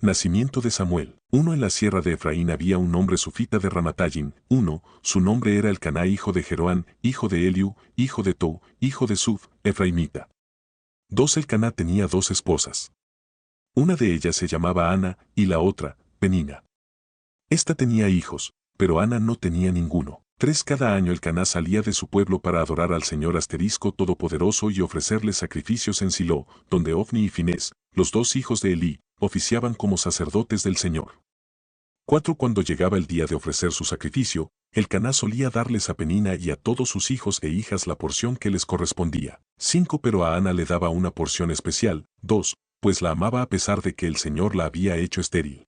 Nacimiento de Samuel. 1. En la sierra de Efraín había un hombre sufita de Ramatayim. 1. Su nombre era Elcaná hijo de Jeroán, hijo de Eliu, hijo de Tou, hijo de Suf, Efraimita. 2. Elcaná tenía 2 esposas. Una de ellas se llamaba Ana, y la otra, Penina. Esta tenía hijos, pero Ana no tenía ninguno. 3. Cada año Elcaná salía de su pueblo para adorar al Señor Todopoderoso y ofrecerle sacrificios en Silo, donde Ofni y Finés, los 2 hijos de Elí, oficiaban como sacerdotes del Señor. 4. Cuando llegaba el día de ofrecer su sacrificio, Elcaná solía darles a Penina y a todos sus hijos e hijas la porción que les correspondía. 5. Pero a Ana le daba una porción especial. 2. Pues la amaba a pesar de que el Señor la había hecho estéril.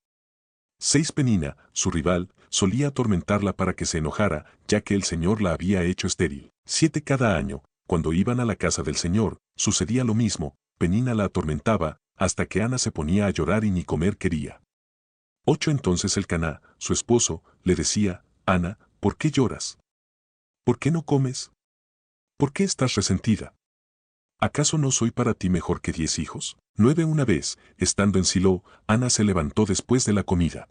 6. Penina, su rival, solía atormentarla para que se enojara, ya que el Señor la había hecho estéril. 7. Cada año, cuando iban a la casa del Señor, sucedía lo mismo, Penina la atormentaba, hasta que Ana se ponía a llorar y ni comer quería. 8. Entonces Elcaná, su esposo, le decía, Ana, ¿por qué lloras? ¿Por qué no comes? ¿Por qué estás resentida? ¿Acaso no soy para ti mejor que 10 hijos? 9. Una vez, estando en Silo, Ana se levantó después de la comida.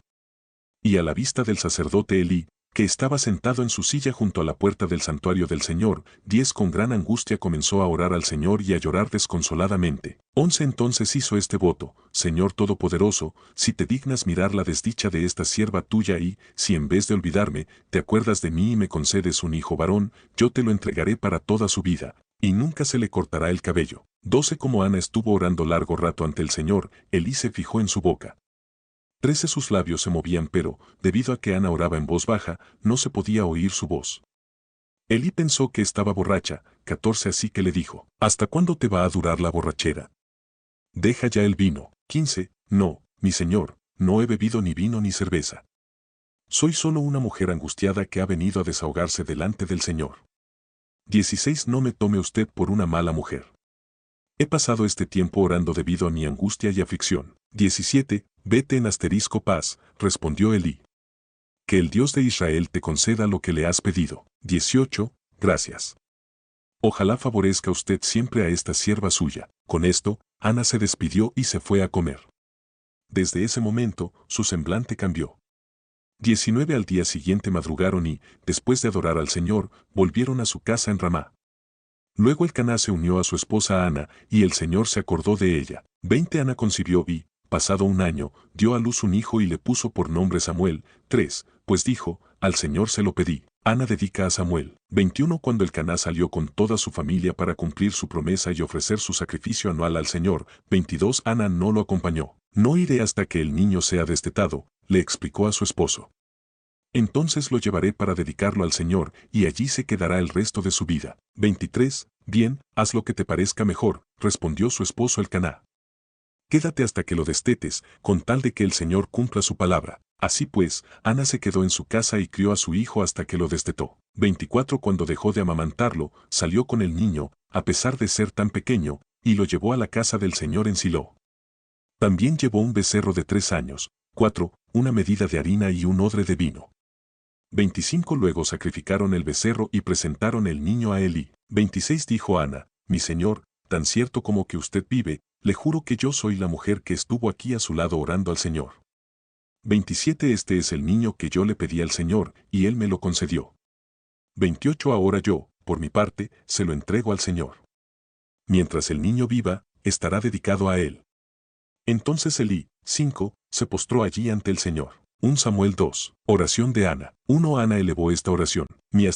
Y a la vista del sacerdote Elí, que estaba sentado en su silla junto a la puerta del santuario del Señor, 10. Con gran angustia comenzó a orar al Señor y a llorar desconsoladamente. 11. Entonces hizo este voto, Señor Todopoderoso, si te dignas mirar la desdicha de esta sierva tuya y, si en vez de olvidarme, te acuerdas de mí y me concedes un hijo varón, yo te lo entregaré para toda su vida, y nunca se le cortará el cabello. 12. Como Ana estuvo orando largo rato ante el Señor, Elí se fijó en su boca. 13. Sus labios se movían pero, debido a que Ana oraba en voz baja, no se podía oír su voz. Elí pensó que estaba borracha. 14. Así que le dijo, ¿hasta cuándo te va a durar la borrachera? Deja ya el vino. 15. No, mi señor, no he bebido ni vino ni cerveza. Soy solo una mujer angustiada que ha venido a desahogarse delante del Señor. 16. No me tome usted por una mala mujer. He pasado este tiempo orando debido a mi angustia y aflicción. 17. Vete en paz, respondió Elí. Que el Dios de Israel te conceda lo que le has pedido. 18. Gracias. Ojalá favorezca usted siempre a esta sierva suya. Con esto, Ana se despidió y se fue a comer. Desde ese momento, su semblante cambió. 19. Al día siguiente madrugaron y, después de adorar al Señor, volvieron a su casa en Ramá. Luego Elcaná se unió a su esposa Ana, y el Señor se acordó de ella. 20. Ana concibió y, pasado un año, dio a luz un hijo y le puso por nombre Samuel. 3. Pues dijo, al Señor se lo pedí. Ana dedica a Samuel. 21. Cuando Elcaná salió con toda su familia para cumplir su promesa y ofrecer su sacrificio anual al Señor. 22. Ana no lo acompañó. No iré hasta que el niño sea destetado, le explicó a su esposo. Entonces lo llevaré para dedicarlo al Señor, y allí se quedará el resto de su vida. 23. Bien, haz lo que te parezca mejor, respondió su esposo Elcaná. Quédate hasta que lo destetes, con tal de que el Señor cumpla su palabra. Así pues, Ana se quedó en su casa y crió a su hijo hasta que lo destetó. 24. Cuando dejó de amamantarlo, salió con el niño, a pesar de ser tan pequeño, y lo llevó a la casa del Señor en Silo. También llevó un becerro de 3 años. 4. Una medida de harina y un odre de vino. 25. Luego sacrificaron el becerro y presentaron el niño a Elí. 26. Dijo Ana, mi señor, tan cierto como que usted vive, le juro que yo soy la mujer que estuvo aquí a su lado orando al Señor. 27. Este es el niño que yo le pedí al Señor, y él me lo concedió. 28. Ahora yo, por mi parte, se lo entrego al Señor. Mientras el niño viva, estará dedicado a él. Entonces Elí, 5, se postró allí ante el Señor. 1 Samuel 2. Oración de Ana. 1. Ana elevó esta oración. Mi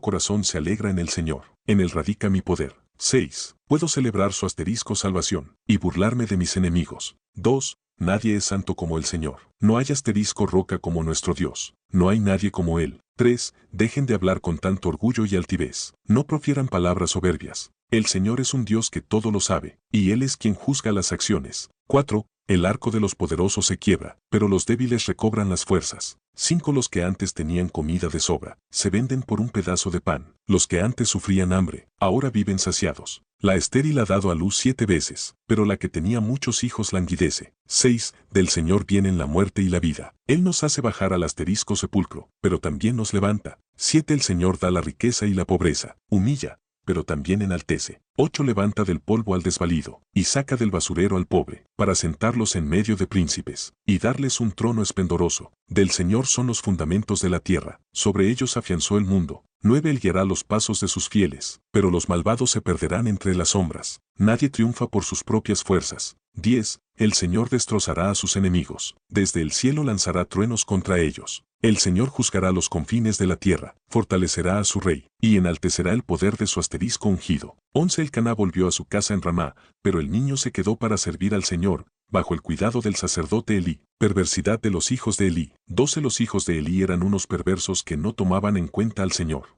corazón se alegra en el Señor. En él radica mi poder. 6. Puedo celebrar su salvación, y burlarme de mis enemigos. 2. Nadie es santo como el Señor. No hay roca como nuestro Dios. No hay nadie como Él. 3. Dejen de hablar con tanto orgullo y altivez. No profieran palabras soberbias. El Señor es un Dios que todo lo sabe, y Él es quien juzga las acciones. 4. El arco de los poderosos se quiebra, pero los débiles recobran las fuerzas. 5. Los que antes tenían comida de sobra, se venden por un pedazo de pan. Los que antes sufrían hambre, ahora viven saciados. La estéril ha dado a luz 7 veces, pero la que tenía muchos hijos languidece. 6. Del Señor vienen la muerte y la vida. Él nos hace bajar al sepulcro, pero también nos levanta. 7. El Señor da la riqueza y la pobreza. Humilla, pero también enaltece. 8. Levanta del polvo al desvalido, y saca del basurero al pobre, para sentarlos en medio de príncipes, y darles un trono esplendoroso. Del Señor son los fundamentos de la tierra, sobre ellos afianzó el mundo. 9. Él guiará los pasos de sus fieles, pero los malvados se perderán entre las sombras. Nadie triunfa por sus propias fuerzas. 10. El Señor destrozará a sus enemigos. Desde el cielo lanzará truenos contra ellos. El Señor juzgará los confines de la tierra, fortalecerá a su rey, y enaltecerá el poder de su asterisco ungido. 11. El Caná volvió a su casa en Ramá, pero el niño se quedó para servir al Señor, bajo el cuidado del sacerdote Elí. Perversidad de los hijos de Elí. 12. Los hijos de Elí eran unos perversos que no tomaban en cuenta al Señor.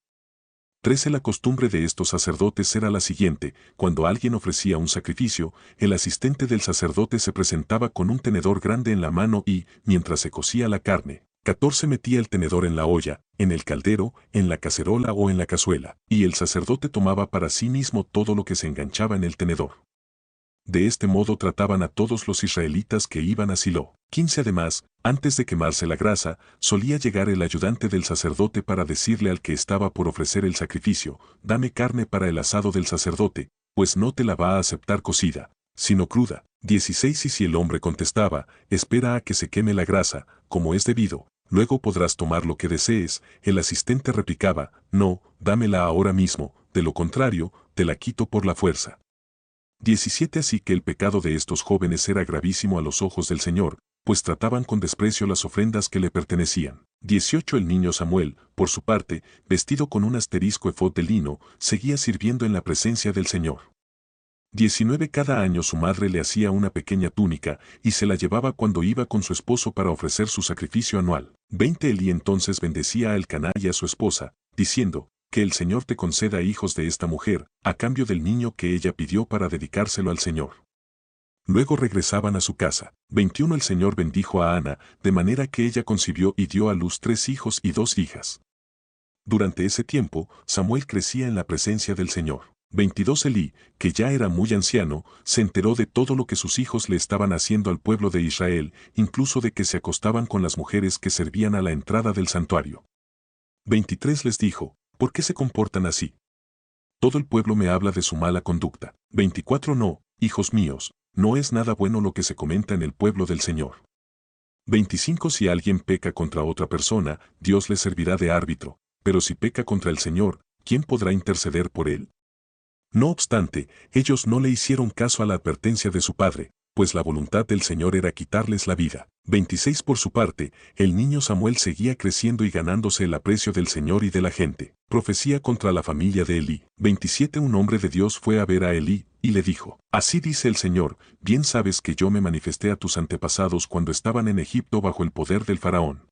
13. La costumbre de estos sacerdotes era la siguiente: cuando alguien ofrecía un sacrificio, el asistente del sacerdote se presentaba con un tenedor grande en la mano y, mientras se cocía la carne, 14. Metía el tenedor en la olla, en el caldero, en la cacerola o en la cazuela, y el sacerdote tomaba para sí mismo todo lo que se enganchaba en el tenedor. De este modo trataban a todos los israelitas que iban a Silo. 15. Además, antes de quemarse la grasa, solía llegar el ayudante del sacerdote para decirle al que estaba por ofrecer el sacrificio: dame carne para el asado del sacerdote, pues no te la va a aceptar cocida, sino cruda. 16. Y si el hombre contestaba: espera a que se queme la grasa, como es debido, luego podrás tomar lo que desees, el asistente replicaba: no, dámela ahora mismo, de lo contrario, te la quito por la fuerza. 17. Así que el pecado de estos jóvenes era gravísimo a los ojos del Señor, pues trataban con desprecio las ofrendas que le pertenecían. 18. El niño Samuel, por su parte, vestido con un asterisco efod de lino, seguía sirviendo en la presencia del Señor. 19. Cada año su madre le hacía una pequeña túnica, y se la llevaba cuando iba con su esposo para ofrecer su sacrificio anual. 20. Elí entonces bendecía a Elcaná y a su esposa, diciendo: que el Señor te conceda hijos de esta mujer, a cambio del niño que ella pidió para dedicárselo al Señor. Luego regresaban a su casa. 21. El Señor bendijo a Ana, de manera que ella concibió y dio a luz 3 hijos y 2 hijas. Durante ese tiempo, Samuel crecía en la presencia del Señor. 22. Elí, que ya era muy anciano, se enteró de todo lo que sus hijos le estaban haciendo al pueblo de Israel, incluso de que se acostaban con las mujeres que servían a la entrada del santuario. 23. Les dijo: ¿por qué se comportan así? Todo el pueblo me habla de su mala conducta. 24. No, hijos míos, no es nada bueno lo que se comenta en el pueblo del Señor. 25. Si alguien peca contra otra persona, Dios le servirá de árbitro, pero si peca contra el Señor, ¿quién podrá interceder por él? No obstante, ellos no le hicieron caso a la advertencia de su padre, pues la voluntad del Señor era quitarles la vida. 26. Por su parte, el niño Samuel seguía creciendo y ganándose el aprecio del Señor y de la gente. Profecía contra la familia de Elí. 27. Un hombre de Dios fue a ver a Elí, y le dijo: así dice el Señor, bien sabes que yo me manifesté a tus antepasados cuando estaban en Egipto bajo el poder del faraón.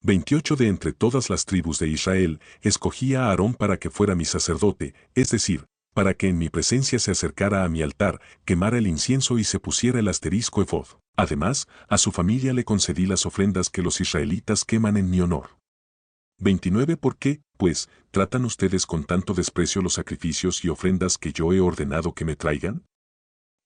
28. De entre todas las tribus de Israel, escogí a Aarón para que fuera mi sacerdote, es decir, para que en mi presencia se acercara a mi altar, quemara el incienso y se pusiera el asterisco efod. Además, a su familia le concedí las ofrendas que los israelitas queman en mi honor. 29. ¿Por qué, pues, tratan ustedes con tanto desprecio los sacrificios y ofrendas que yo he ordenado que me traigan?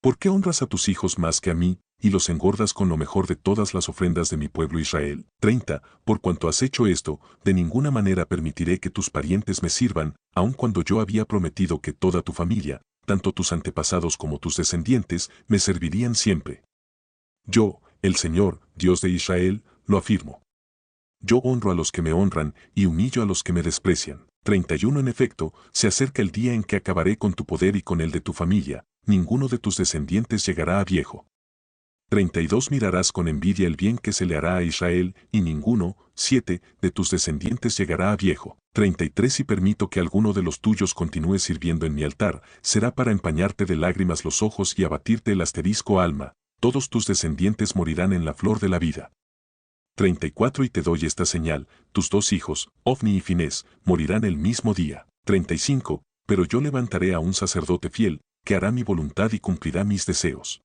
¿Por qué honras a tus hijos más que a mí, y los engordas con lo mejor de todas las ofrendas de mi pueblo Israel? 30. Por cuanto has hecho esto, de ninguna manera permitiré que tus parientes me sirvan, aun cuando yo había prometido que toda tu familia, tanto tus antepasados como tus descendientes, me servirían siempre. Yo, el Señor, Dios de Israel, lo afirmo. Yo honro a los que me honran y humillo a los que me desprecian. 31. En efecto, se acerca el día en que acabaré con tu poder y con el de tu familia, ninguno de tus descendientes llegará a viejo. 32. Mirarás con envidia el bien que se le hará a Israel, y ninguno, 7, de tus descendientes llegará a viejo. 33. Si permito que alguno de los tuyos continúe sirviendo en mi altar, será para empañarte de lágrimas los ojos y abatirte el asterisco alma, todos tus descendientes morirán en la flor de la vida. 34. Y te doy esta señal: tus 2 hijos, Ofni y Finés, morirán el mismo día. 35. Pero yo levantaré a un sacerdote fiel, que hará mi voluntad y cumplirá mis deseos.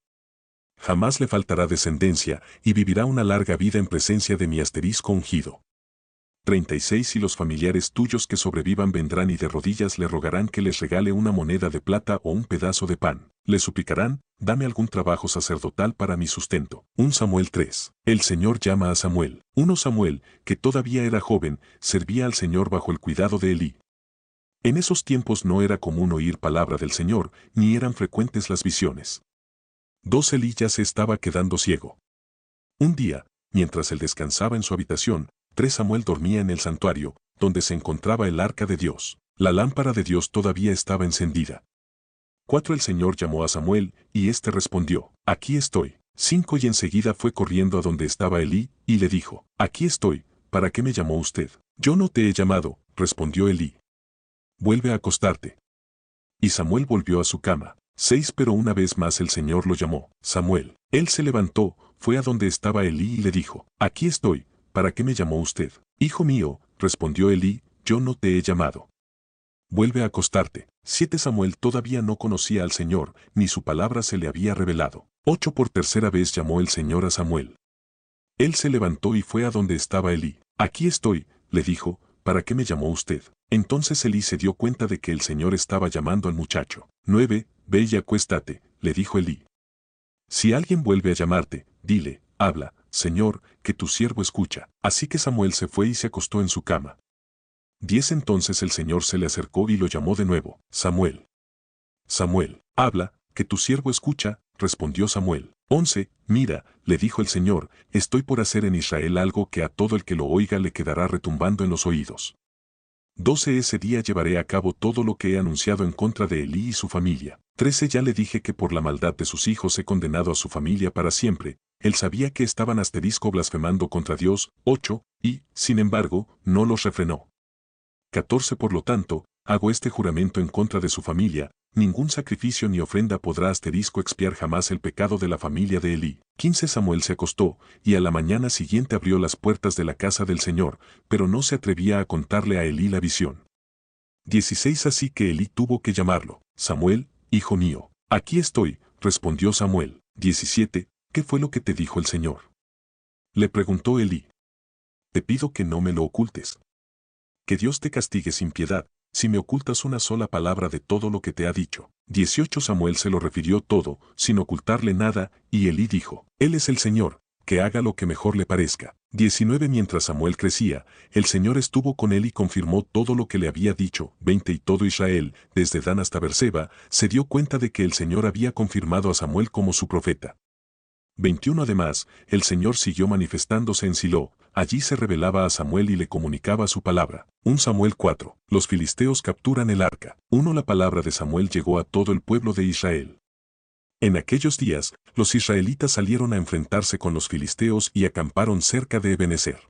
Jamás le faltará descendencia, y vivirá una larga vida en presencia de mi asterisco ungido. 36. Y los familiares tuyos que sobrevivan vendrán y de rodillas le rogarán que les regale una moneda de plata o un pedazo de pan. Le suplicarán: dame algún trabajo sacerdotal para mi sustento. 1 Samuel 3. El Señor llama a Samuel. 1 Samuel, que todavía era joven, servía al Señor bajo el cuidado de Elí. En esos tiempos no era común oír palabra del Señor, ni eran frecuentes las visiones. 2. Elí ya se estaba quedando ciego. Un día, mientras él descansaba en su habitación, 3. Samuel dormía en el santuario, donde se encontraba el arca de Dios. La lámpara de Dios todavía estaba encendida. 4. El Señor llamó a Samuel, y éste respondió, aquí estoy. 5. Y enseguida fue corriendo a donde estaba Elí, y le dijo, aquí estoy, ¿para qué me llamó usted? Yo no te he llamado, respondió Elí. Vuelve a acostarte. Y Samuel volvió a su cama. 6. Pero una vez más el Señor lo llamó, Samuel. Él se levantó, fue a donde estaba Elí y le dijo, aquí estoy, ¿para qué me llamó usted? Hijo mío, respondió Elí, yo no te he llamado. Vuelve a acostarte. 7. Samuel todavía no conocía al Señor, ni su palabra se le había revelado. 8. Por tercera vez llamó el Señor a Samuel. Él se levantó y fue a donde estaba Elí. Aquí estoy, le dijo, ¿para qué me llamó usted? Entonces Elí se dio cuenta de que el Señor estaba llamando al muchacho. 9. Ve y acuéstate, le dijo Elí. Si alguien vuelve a llamarte, dile, habla, Señor, que tu siervo escucha. Así que Samuel se fue y se acostó en su cama. 10. Entonces el Señor se le acercó y lo llamó de nuevo, Samuel. Samuel, habla, que tu siervo escucha, respondió Samuel. 11. Mira, le dijo el Señor, estoy por hacer en Israel algo que a todo el que lo oiga le quedará retumbando en los oídos. 12. Ese día llevaré a cabo todo lo que he anunciado en contra de Elí y su familia. 13. Ya le dije que por la maldad de sus hijos he condenado a su familia para siempre. Él sabía que estaban blasfemando contra Dios. 8. Y, sin embargo, no los refrenó. 14. Por lo tanto, hago este juramento en contra de su familia, ningún sacrificio ni ofrenda podrá expiar jamás el pecado de la familia de Elí. 15. Samuel se acostó, y a la mañana siguiente abrió las puertas de la casa del Señor, pero no se atrevía a contarle a Elí la visión. 16. Así que Elí tuvo que llamarlo. Samuel, hijo mío. Aquí estoy, respondió Samuel. 17. ¿Qué fue lo que te dijo el Señor? Le preguntó Elí. Te pido que no me lo ocultes. Que Dios te castigue sin piedad, si me ocultas una sola palabra de todo lo que te ha dicho. 18. Samuel se lo refirió todo, sin ocultarle nada, y Elí dijo, Él es el Señor, que haga lo que mejor le parezca. 19. Mientras Samuel crecía, el Señor estuvo con él y confirmó todo lo que le había dicho. 20. Y todo Israel, desde Dan hasta Beerseba, se dio cuenta de que el Señor había confirmado a Samuel como su profeta. 21. Además, el Señor siguió manifestándose en Silo, allí se revelaba a Samuel y le comunicaba su palabra. 1 Samuel 4. Los filisteos capturan el arca. 1. La palabra de Samuel llegó a todo el pueblo de Israel. En aquellos días, los israelitas salieron a enfrentarse con los filisteos y acamparon cerca de Ebenezer.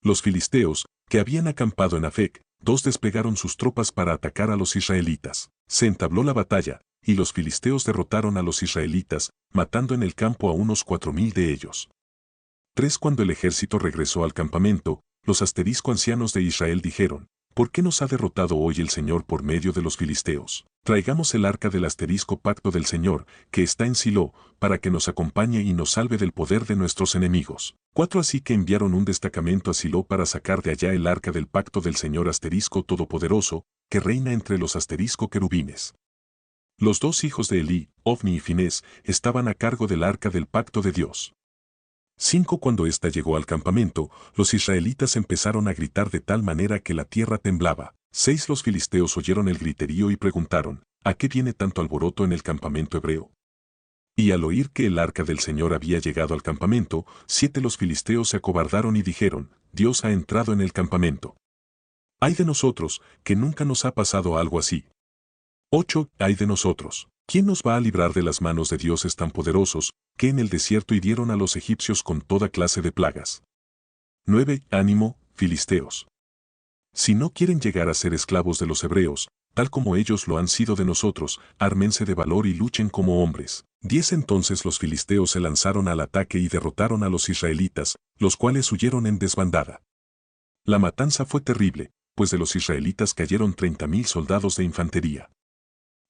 Los filisteos, que habían acampado en Afec, desplegaron sus tropas para atacar a los israelitas. Se entabló la batalla, y los filisteos derrotaron a los israelitas, matando en el campo a unos 4,000 de ellos. 3. Cuando el ejército regresó al campamento, los ancianos de Israel dijeron, ¿por qué nos ha derrotado hoy el Señor por medio de los filisteos? Traigamos el arca del pacto del Señor, que está en Silo, para que nos acompañe y nos salve del poder de nuestros enemigos. 4. Así que enviaron un destacamento a Silo para sacar de allá el arca del pacto del Señor todopoderoso, que reina entre los querubines. Los 2 hijos de Elí, Ofni y Finés, estaban a cargo del arca del pacto de Dios. 5. Cuando ésta llegó al campamento, los israelitas empezaron a gritar de tal manera que la tierra temblaba. 6. Los filisteos oyeron el griterío y preguntaron, ¿a qué viene tanto alboroto en el campamento hebreo? Y al oír que el arca del Señor había llegado al campamento, 7. Los filisteos se acobardaron y dijeron, Dios ha entrado en el campamento. ¡Ay de nosotros, que nunca nos ha pasado algo así! 8. ¡Ay de nosotros! ¿Quién nos va a librar de las manos de dioses tan poderosos, que en el desierto hirieron a los egipcios con toda clase de plagas? 9. Ánimo, filisteos. Si no quieren llegar a ser esclavos de los hebreos, tal como ellos lo han sido de nosotros, ármense de valor y luchen como hombres. 10. Entonces los filisteos se lanzaron al ataque y derrotaron a los israelitas, los cuales huyeron en desbandada. La matanza fue terrible, pues de los israelitas cayeron 30,000 soldados de infantería.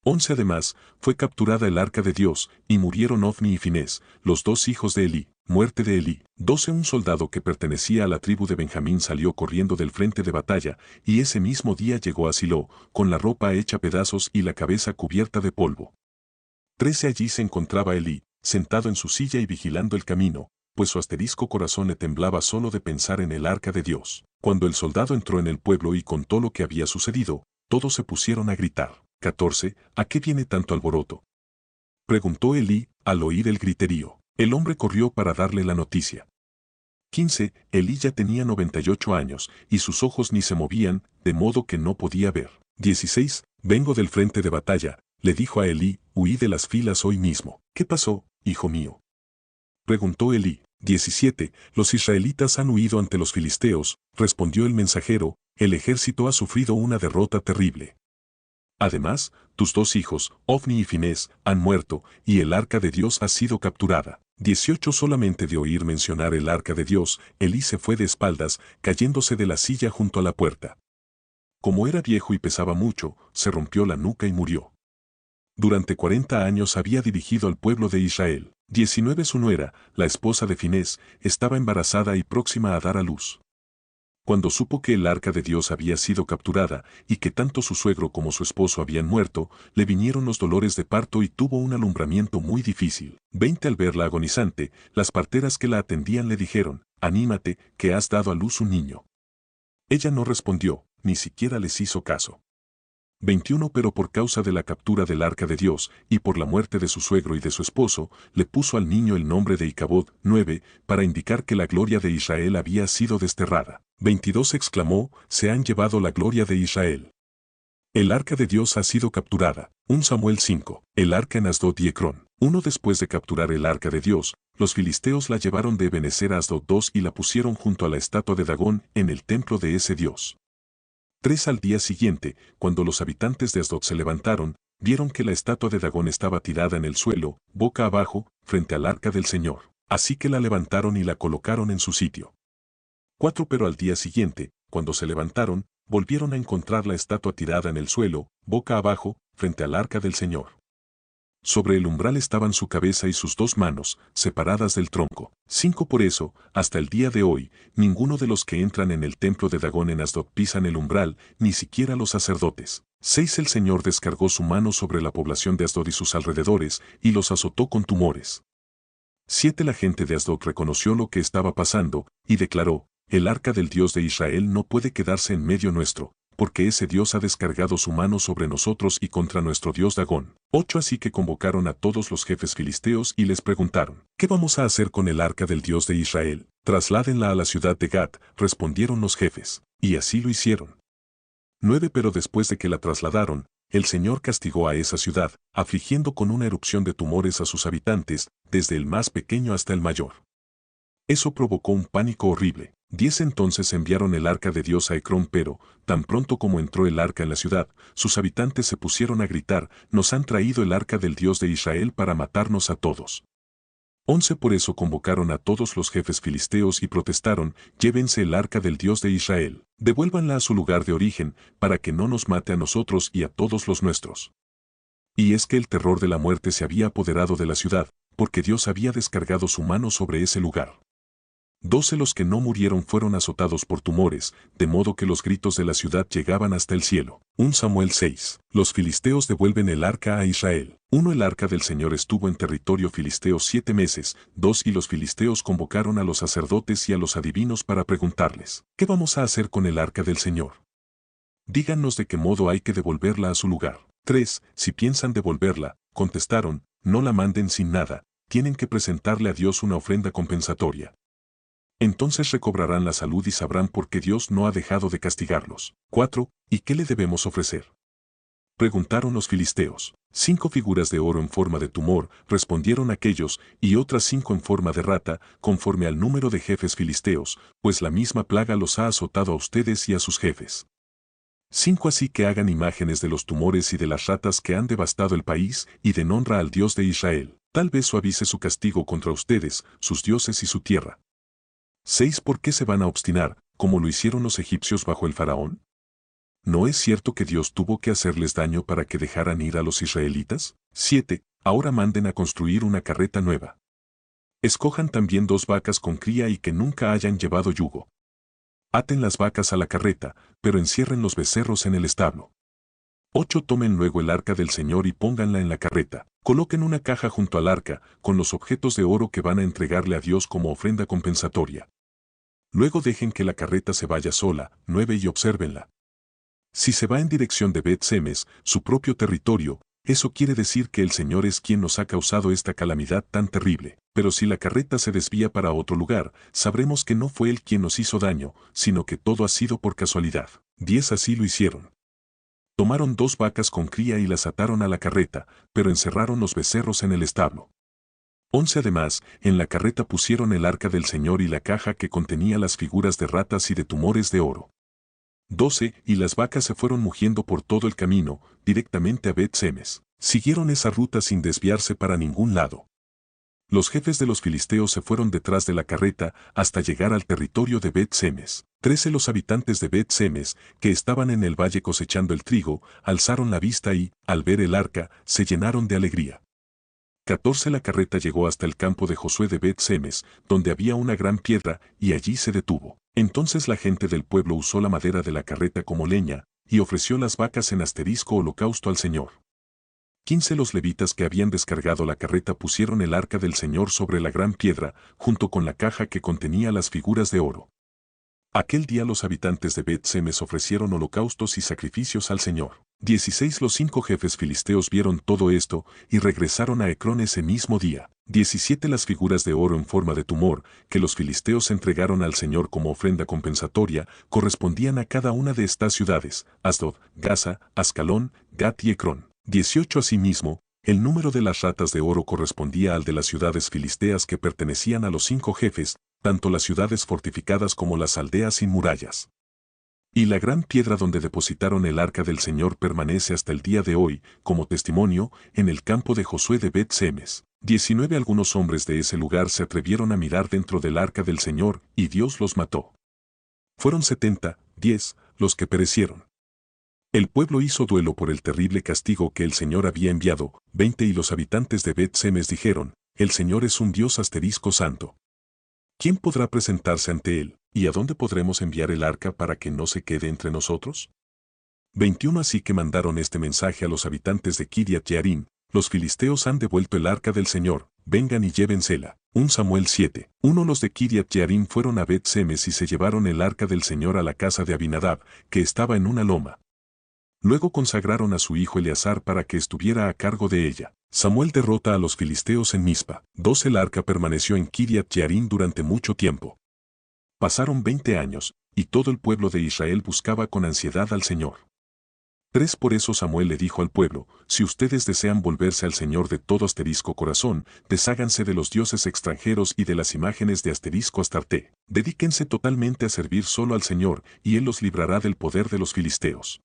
11. Además, fue capturada el arca de Dios, y murieron Ofni y Finés, los 2 hijos de Elí. Muerte de Elí. 12. Un soldado que pertenecía a la tribu de Benjamín salió corriendo del frente de batalla, y ese mismo día llegó a Silo, con la ropa hecha pedazos y la cabeza cubierta de polvo. 13. Allí se encontraba Elí, sentado en su silla y vigilando el camino, pues su corazón le temblaba solo de pensar en el arca de Dios. Cuando el soldado entró en el pueblo y contó lo que había sucedido, todos se pusieron a gritar. 14. ¿A qué viene tanto alboroto?, preguntó Elí, al oír el griterío. El hombre corrió para darle la noticia. 15. Elí ya tenía 98 años, y sus ojos ni se movían, de modo que no podía ver. 16. Vengo del frente de batalla, le dijo a Elí, huí de las filas hoy mismo. ¿Qué pasó, hijo mío?, preguntó Elí. 17. Los israelitas han huido ante los filisteos, respondió el mensajero, el ejército ha sufrido una derrota terrible. Además, tus 2 hijos, Ofni y Finés, han muerto, y el arca de Dios ha sido capturada. 18. Solamente de oír mencionar el arca de Dios, Elí se fue de espaldas, cayéndose de la silla junto a la puerta. Como era viejo y pesaba mucho, se rompió la nuca y murió. Durante 40 años había dirigido al pueblo de Israel. 19. Su nuera, la esposa de Finés, estaba embarazada y próxima a dar a luz. Cuando supo que el arca de Dios había sido capturada y que tanto su suegro como su esposo habían muerto, le vinieron los dolores de parto y tuvo un alumbramiento muy difícil. 20. Al verla agonizante, las parteras que la atendían le dijeron, anímate, que has dado a luz un niño. Ella no respondió, ni siquiera les hizo caso. 21. Pero por causa de la captura del arca de Dios, y por la muerte de su suegro y de su esposo, le puso al niño el nombre de Icabod. 9. Para indicar que la gloria de Israel había sido desterrada. 22. Exclamó, se han llevado la gloria de Israel. El arca de Dios ha sido capturada. 1 Samuel 5. El arca en Asdod y Ecrón. 1. Después de capturar el arca de Dios, los filisteos la llevaron de Ebenezer a Asdod. 2. Y la pusieron junto a la estatua de Dagón, en el templo de ese dios. 3. Al día siguiente, cuando los habitantes de Asdod se levantaron, vieron que la estatua de Dagón estaba tirada en el suelo, boca abajo, frente al arca del Señor. Así que la levantaron y la colocaron en su sitio. 4. Pero al día siguiente, cuando se levantaron, volvieron a encontrar la estatua tirada en el suelo, boca abajo, frente al arca del Señor. Sobre el umbral estaban su cabeza y sus 2 manos, separadas del tronco. 5. Por eso, hasta el día de hoy, ninguno de los que entran en el templo de Dagón en Asdod pisan el umbral, ni siquiera los sacerdotes. 6. El Señor descargó su mano sobre la población de Asdod y sus alrededores, y los azotó con tumores. 7. La gente de Asdod reconoció lo que estaba pasando, y declaró, el arca del Dios de Israel no puede quedarse en medio nuestro, porque ese Dios ha descargado su mano sobre nosotros y contra nuestro Dios Dagón. 8. Así que convocaron a todos los jefes filisteos y les preguntaron, ¿qué vamos a hacer con el arca del Dios de Israel? Trasládenla a la ciudad de Gat, respondieron los jefes, y así lo hicieron. 9. Pero después de que la trasladaron, el Señor castigó a esa ciudad, afligiendo con una erupción de tumores a sus habitantes, desde el más pequeño hasta el mayor. Eso provocó un pánico horrible. 10. Entonces enviaron el arca de Dios a Ecrón, pero, tan pronto como entró el arca en la ciudad, sus habitantes se pusieron a gritar, nos han traído el arca del Dios de Israel para matarnos a todos. 11. Por eso convocaron a todos los jefes filisteos y protestaron, llévense el arca del Dios de Israel, devuélvanla a su lugar de origen, para que no nos mate a nosotros y a todos los nuestros. Y es que el terror de la muerte se había apoderado de la ciudad, porque Dios había descargado su mano sobre ese lugar. 12. Los que no murieron fueron azotados por tumores, de modo que los gritos de la ciudad llegaban hasta el cielo. 1 Samuel 6. Los filisteos devuelven el arca a Israel. 1. El arca del Señor estuvo en territorio filisteo 7 meses. 2. Y los filisteos convocaron a los sacerdotes y a los adivinos para preguntarles, ¿qué vamos a hacer con el arca del Señor? Díganos de qué modo hay que devolverla a su lugar. 3. Si piensan devolverla, contestaron, no la manden sin nada, tienen que presentarle a Dios una ofrenda compensatoria. Entonces recobrarán la salud y sabrán por qué Dios no ha dejado de castigarlos. 4. ¿Y qué le debemos ofrecer?, preguntaron los filisteos. 5 figuras de oro en forma de tumor, respondieron aquellos, y otras 5 en forma de rata, conforme al número de jefes filisteos, pues la misma plaga los ha azotado a ustedes y a sus jefes. 5. Así que hagan imágenes de los tumores y de las ratas que han devastado el país, y den honra al Dios de Israel. Tal vez suavice su castigo contra ustedes, sus dioses y su tierra. 6. ¿Por qué se van a obstinar, como lo hicieron los egipcios bajo el faraón? ¿No es cierto que Dios tuvo que hacerles daño para que dejaran ir a los israelitas? 7. Ahora manden a construir una carreta nueva. Escojan también 2 vacas con cría y que nunca hayan llevado yugo. Aten las vacas a la carreta, pero encierren los becerros en el establo. 8. Tomen luego el arca del Señor y pónganla en la carreta. Coloquen una caja junto al arca, con los objetos de oro que van a entregarle a Dios como ofrenda compensatoria. Luego dejen que la carreta se vaya sola. 9. Y obsérvenla. Si se va en dirección de Bet-Semes, su propio territorio, eso quiere decir que el Señor es quien nos ha causado esta calamidad tan terrible. Pero si la carreta se desvía para otro lugar, sabremos que no fue Él quien nos hizo daño, sino que todo ha sido por casualidad. 10 Así lo hicieron. Tomaron 2 vacas con cría y las ataron a la carreta, pero encerraron los becerros en el establo. 11 Además, en la carreta pusieron el arca del Señor y la caja que contenía las figuras de ratas y de tumores de oro. 12 Y las vacas se fueron mugiendo por todo el camino, directamente a Bet-Semes. Siguieron esa ruta sin desviarse para ningún lado. Los jefes de los filisteos se fueron detrás de la carreta hasta llegar al territorio de Bet-Semes. 13 Los habitantes de Bet-Semes, que estaban en el valle cosechando el trigo, alzaron la vista y, al ver el arca, se llenaron de alegría. 14 La carreta llegó hasta el campo de Josué de Bet-Semes, donde había una gran piedra, y allí se detuvo. Entonces la gente del pueblo usó la madera de la carreta como leña, y ofreció las vacas en holocausto al Señor. 15 Los levitas que habían descargado la carreta pusieron el arca del Señor sobre la gran piedra, junto con la caja que contenía las figuras de oro. Aquel día los habitantes de Bet-Semes ofrecieron holocaustos y sacrificios al Señor. 16 Los 5 jefes filisteos vieron todo esto y regresaron a Ecrón ese mismo día. 17 Las figuras de oro en forma de tumor, que los filisteos entregaron al Señor como ofrenda compensatoria, correspondían a cada una de estas ciudades: Asdod, Gaza, Ascalón, Gat y Ecrón. 18 Asimismo, el número de las ratas de oro correspondía al de las ciudades filisteas que pertenecían a los 5 jefes, tanto las ciudades fortificadas como las aldeas sin murallas. Y la gran piedra donde depositaron el arca del Señor permanece hasta el día de hoy, como testimonio, en el campo de Josué de Bet-Semes. 19 Algunos hombres de ese lugar se atrevieron a mirar dentro del arca del Señor, y Dios los mató. Fueron 70, 10, los que perecieron. El pueblo hizo duelo por el terrible castigo que el Señor había enviado. 20 Y los habitantes de Bet-Semes dijeron: El Señor es un Dios santo. ¿Quién podrá presentarse ante Él, y a dónde podremos enviar el arca para que no se quede entre nosotros? 21 Así que mandaron este mensaje a los habitantes de Kiriat Jearim: los filisteos han devuelto el arca del Señor, vengan y llévensela. 1 Samuel 7. Los de Kiriat Jearim fueron a Bet-Semes y se llevaron el arca del Señor a la casa de Abinadab, que estaba en una loma. Luego consagraron a su hijo Eleazar para que estuviera a cargo de ella. Samuel derrota a los filisteos en Mizpa. 2 El arca permaneció en Kiriat Jearim durante mucho tiempo. Pasaron 20 años, y todo el pueblo de Israel buscaba con ansiedad al Señor. 3 Por eso Samuel le dijo al pueblo: si ustedes desean volverse al Señor de todo corazón, desháganse de los dioses extranjeros y de las imágenes de Astarte. Dedíquense totalmente a servir solo al Señor, y Él los librará del poder de los filisteos.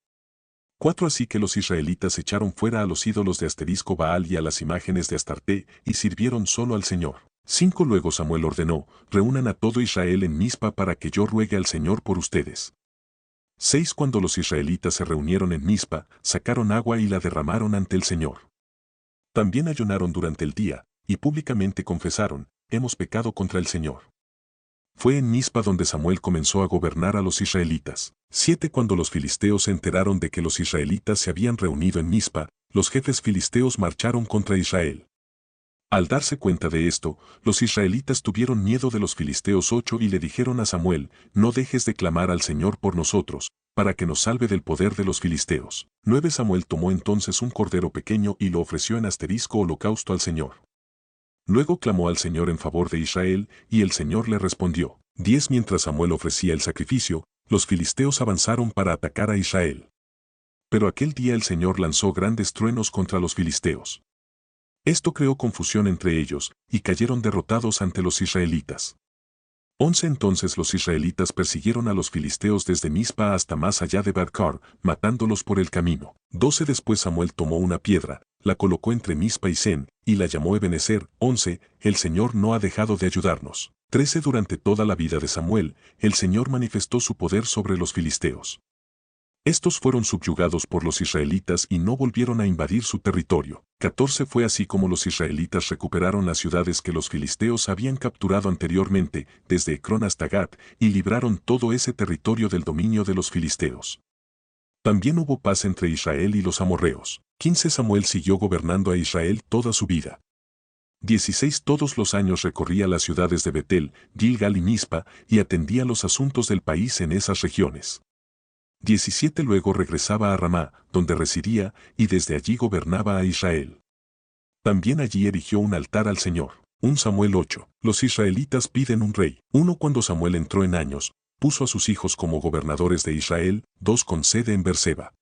4 Así que los israelitas echaron fuera a los ídolos de Baal y a las imágenes de Astarte, y sirvieron solo al Señor. 5 Luego Samuel ordenó: reúnan a todo Israel en Mizpa para que yo ruegue al Señor por ustedes. 6 Cuando los israelitas se reunieron en Mizpa, sacaron agua y la derramaron ante el Señor. También ayunaron durante el día, y públicamente confesaron: hemos pecado contra el Señor. Fue en Mizpa donde Samuel comenzó a gobernar a los israelitas. 7 Cuando los filisteos se enteraron de que los israelitas se habían reunido en Mizpa, los jefes filisteos marcharon contra Israel. Al darse cuenta de esto, los israelitas tuvieron miedo de los filisteos. 8 Y le dijeron a Samuel: no dejes de clamar al Señor por nosotros, para que nos salve del poder de los filisteos. 9 Samuel tomó entonces un cordero pequeño y lo ofreció en holocausto al Señor. Luego clamó al Señor en favor de Israel, y el Señor le respondió. 10 Mientras Samuel ofrecía el sacrificio, los filisteos avanzaron para atacar a Israel. Pero aquel día el Señor lanzó grandes truenos contra los filisteos. Esto creó confusión entre ellos, y cayeron derrotados ante los israelitas. 11 Entonces los israelitas persiguieron a los filisteos desde Mizpa hasta más allá de Bar-Car, matándolos por el camino. 12 Después Samuel tomó una piedra, la colocó entre Mizpa y Sen, y la llamó Ebenezer. 11 El Señor no ha dejado de ayudarnos. 13 Durante toda la vida de Samuel, el Señor manifestó su poder sobre los filisteos. Estos fueron subyugados por los israelitas y no volvieron a invadir su territorio. 14 Fue así como los israelitas recuperaron las ciudades que los filisteos habían capturado anteriormente, desde Ecrón hasta Gat, y libraron todo ese territorio del dominio de los filisteos. También hubo paz entre Israel y los amorreos. 15 Samuel siguió gobernando a Israel toda su vida. 16 Todos los años recorría las ciudades de Betel, Gilgal y Mizpa, y atendía los asuntos del país en esas regiones. 17 Luego regresaba a Ramá, donde residía, y desde allí gobernaba a Israel. También allí erigió un altar al Señor. 1 Samuel 8. Los israelitas piden un rey. 1 Cuando Samuel entró en años, puso a sus hijos como gobernadores de Israel, 2 con sede en Berseba.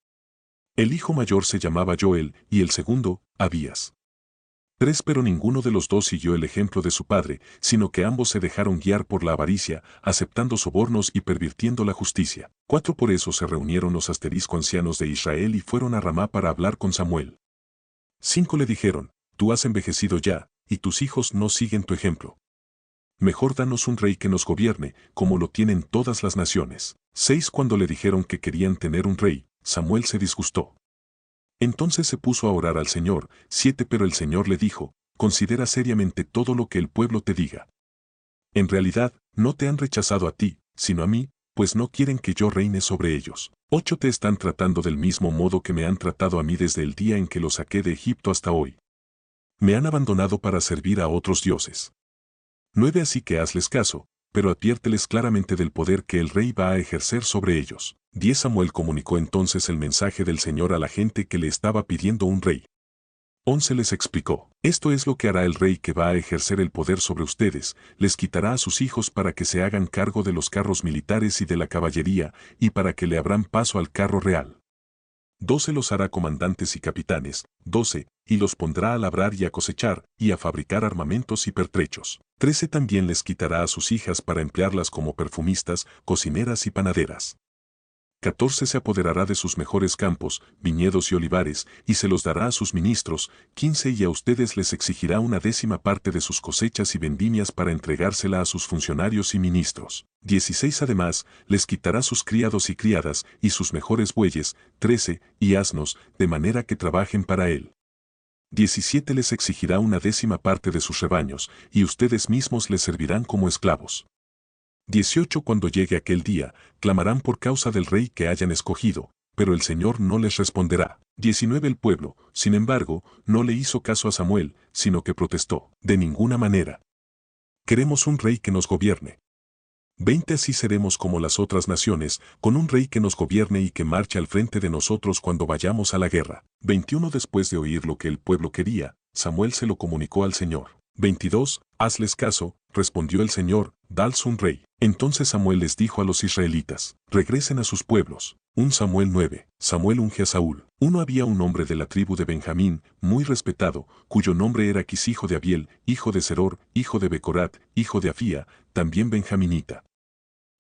El hijo mayor se llamaba Joel, y el segundo, Abías. 3 Pero ninguno de los dos siguió el ejemplo de su padre, sino que ambos se dejaron guiar por la avaricia, aceptando sobornos y pervirtiendo la justicia. 4 Por eso se reunieron los ancianos de Israel y fueron a Ramá para hablar con Samuel. 5 Le dijeron, tú has envejecido ya, y tus hijos no siguen tu ejemplo. Mejor danos un rey que nos gobierne, como lo tienen todas las naciones. 6 Cuando le dijeron que querían tener un rey, Samuel se disgustó. Entonces se puso a orar al Señor. 7 Pero el Señor le dijo, considera seriamente todo lo que el pueblo te diga. En realidad, no te han rechazado a ti, sino a mí, pues no quieren que yo reine sobre ellos. 8 Te están tratando del mismo modo que me han tratado a mí desde el día en que los saqué de Egipto hasta hoy. Me han abandonado para servir a otros dioses. 9 Así que hazles caso, pero adviérteles claramente del poder que el rey va a ejercer sobre ellos. 10 Samuel comunicó entonces el mensaje del Señor a la gente que le estaba pidiendo un rey. 11 Les explicó, esto es lo que hará el rey que va a ejercer el poder sobre ustedes, les quitará a sus hijos para que se hagan cargo de los carros militares y de la caballería, y para que le abran paso al carro real. 12 Los hará comandantes y capitanes. 12 Y los pondrá a labrar y a cosechar, y a fabricar armamentos y pertrechos. 13 También les quitará a sus hijas para emplearlas como perfumistas, cocineras y panaderas. 14 Se apoderará de sus mejores campos, viñedos y olivares, y se los dará a sus ministros. 15 Y a ustedes les exigirá una 10ª parte de sus cosechas y vendimias para entregársela a sus funcionarios y ministros. 16 Además, les quitará sus criados y criadas, y sus mejores bueyes, 13 Y asnos, de manera que trabajen para él. 17 Les exigirá una 10ª parte de sus rebaños, y ustedes mismos les servirán como esclavos. 18 Cuando llegue aquel día, clamarán por causa del rey que hayan escogido, pero el Señor no les responderá. 19 El pueblo, sin embargo, no le hizo caso a Samuel, sino que protestó, de ninguna manera. Queremos un rey que nos gobierne. 20 Así seremos como las otras naciones, con un rey que nos gobierne y que marche al frente de nosotros cuando vayamos a la guerra. 21 Después de oír lo que el pueblo quería, Samuel se lo comunicó al Señor. 22 Hazles caso, respondió el Señor, dadles un rey. Entonces Samuel les dijo a los israelitas, regresen a sus pueblos. 1 Samuel 9 Samuel unge a Saúl. Había un hombre de la tribu de Benjamín, muy respetado, cuyo nombre era Quis hijo de Abiel, hijo de Seror, hijo de Becorat, hijo de Afía, también benjaminita.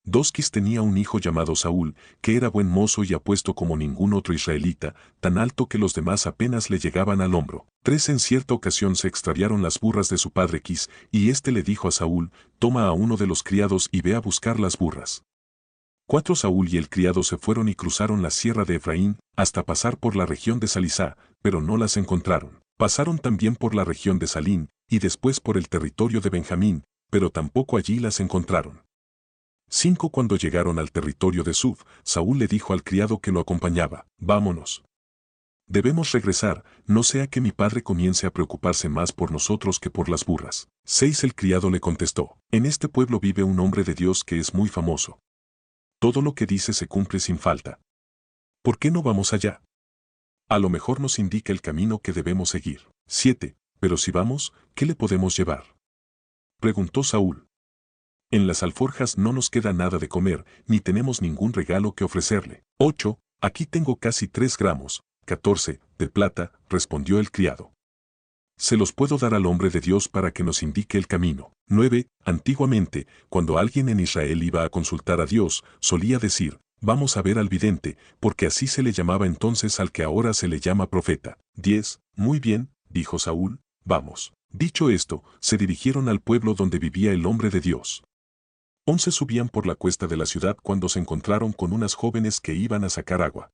2 Quis tenía un hijo llamado Saúl, que era buen mozo y apuesto como ningún otro israelita, tan alto que los demás apenas le llegaban al hombro. 3 En cierta ocasión se extraviaron las burras de su padre Quis, y éste le dijo a Saúl, toma a uno de los criados y ve a buscar las burras. 4 Saúl y el criado se fueron y cruzaron la sierra de Efraín, hasta pasar por la región de Salisá, pero no las encontraron. Pasaron también por la región de Salín, y después por el territorio de Benjamín, pero tampoco allí las encontraron. 5 Cuando llegaron al territorio de Suf, Saúl le dijo al criado que lo acompañaba, vámonos. Debemos regresar, no sea que mi padre comience a preocuparse más por nosotros que por las burras. 6 El criado le contestó, en este pueblo vive un hombre de Dios que es muy famoso. Todo lo que dice se cumple sin falta. ¿Por qué no vamos allá? A lo mejor nos indica el camino que debemos seguir. 7 Pero si vamos, ¿qué le podemos llevar? Preguntó Saúl. En las alforjas no nos queda nada de comer, ni tenemos ningún regalo que ofrecerle. 8 Aquí tengo casi 3 gramos, 14 de plata, respondió el criado. Se los puedo dar al hombre de Dios para que nos indique el camino. 9 Antiguamente, cuando alguien en Israel iba a consultar a Dios, solía decir, vamos a ver al vidente, porque así se le llamaba entonces al que ahora se le llama profeta. 10 Muy bien, dijo Saúl, vamos. Dicho esto, se dirigieron al pueblo donde vivía el hombre de Dios. 11 Subían por la cuesta de la ciudad cuando se encontraron con unas jóvenes que iban a sacar agua.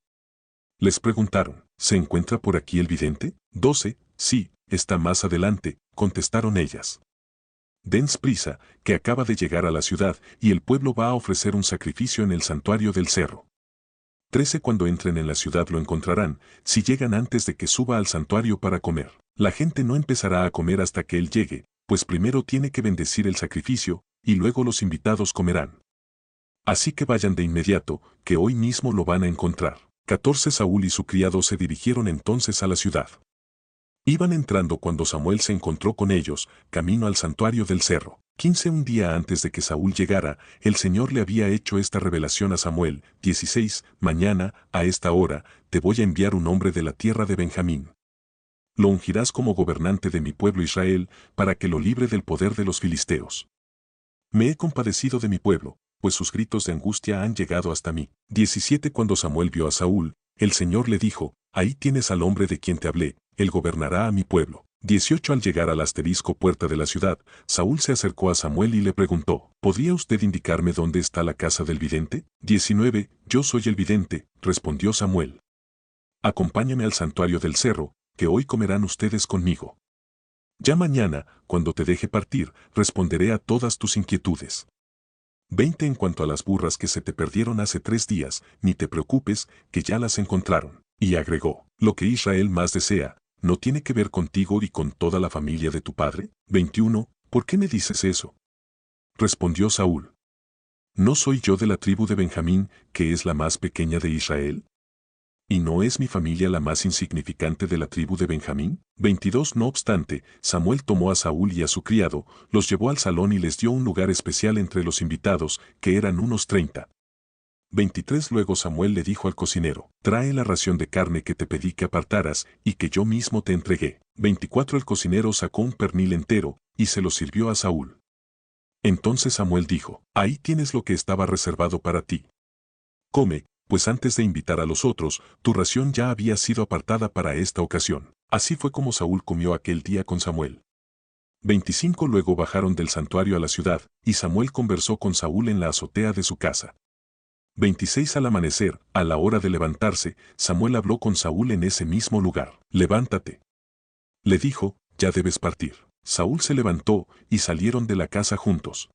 Les preguntaron, ¿se encuentra por aquí el vidente? 12 Sí, está más adelante, contestaron ellas. Dense prisa, que acaba de llegar a la ciudad y el pueblo va a ofrecer un sacrificio en el santuario del cerro. 13 Cuando entren en la ciudad lo encontrarán, si llegan antes de que suba al santuario para comer. La gente no empezará a comer hasta que él llegue, pues primero tiene que bendecir el sacrificio, y luego los invitados comerán. Así que vayan de inmediato, que hoy mismo lo van a encontrar. 14 Saúl y su criado se dirigieron entonces a la ciudad. Iban entrando cuando Samuel se encontró con ellos, camino al santuario del cerro. 15 Un día antes de que Saúl llegara, el Señor le había hecho esta revelación a Samuel. 16 Mañana, a esta hora, te voy a enviar un hombre de la tierra de Benjamín. Lo ungirás como gobernante de mi pueblo Israel, para que lo libre del poder de los filisteos. Me he compadecido de mi pueblo, pues sus gritos de angustia han llegado hasta mí. 17 Cuando Samuel vio a Saúl, el Señor le dijo, ahí tienes al hombre de quien te hablé, él gobernará a mi pueblo. 18 Al llegar al asterisco puerta de la ciudad, Saúl se acercó a Samuel y le preguntó, ¿podría usted indicarme dónde está la casa del vidente? 19 Yo soy el vidente, respondió Samuel. Acompáñame al santuario del cerro, que hoy comerán ustedes conmigo. Ya mañana, cuando te deje partir, responderé a todas tus inquietudes. 20 En cuanto a las burras que se te perdieron hace 3 días, ni te preocupes, que ya las encontraron. Y agregó, lo que Israel más desea, ¿no tiene que ver contigo y con toda la familia de tu padre? 21 ¿Por qué me dices eso? Respondió Saúl. ¿No soy yo de la tribu de Benjamín, que es la más pequeña de Israel? ¿Y no es mi familia la más insignificante de la tribu de Benjamín? 22 No obstante, Samuel tomó a Saúl y a su criado, los llevó al salón y les dio un lugar especial entre los invitados, que eran unos 30. 23 Luego Samuel le dijo al cocinero, trae la ración de carne que te pedí que apartaras y que yo mismo te entregué. 24 El cocinero sacó un pernil entero y se lo sirvió a Saúl. Entonces Samuel dijo, ahí tienes lo que estaba reservado para ti. Come, pues antes de invitar a los otros, tu ración ya había sido apartada para esta ocasión. Así fue como Saúl comió aquel día con Samuel. 25 Luego bajaron del santuario a la ciudad, y Samuel conversó con Saúl en la azotea de su casa. 26 Al amanecer, a la hora de levantarse, Samuel habló con Saúl en ese mismo lugar. Levántate. Le dijo, ya debes partir. Saúl se levantó, y salieron de la casa juntos.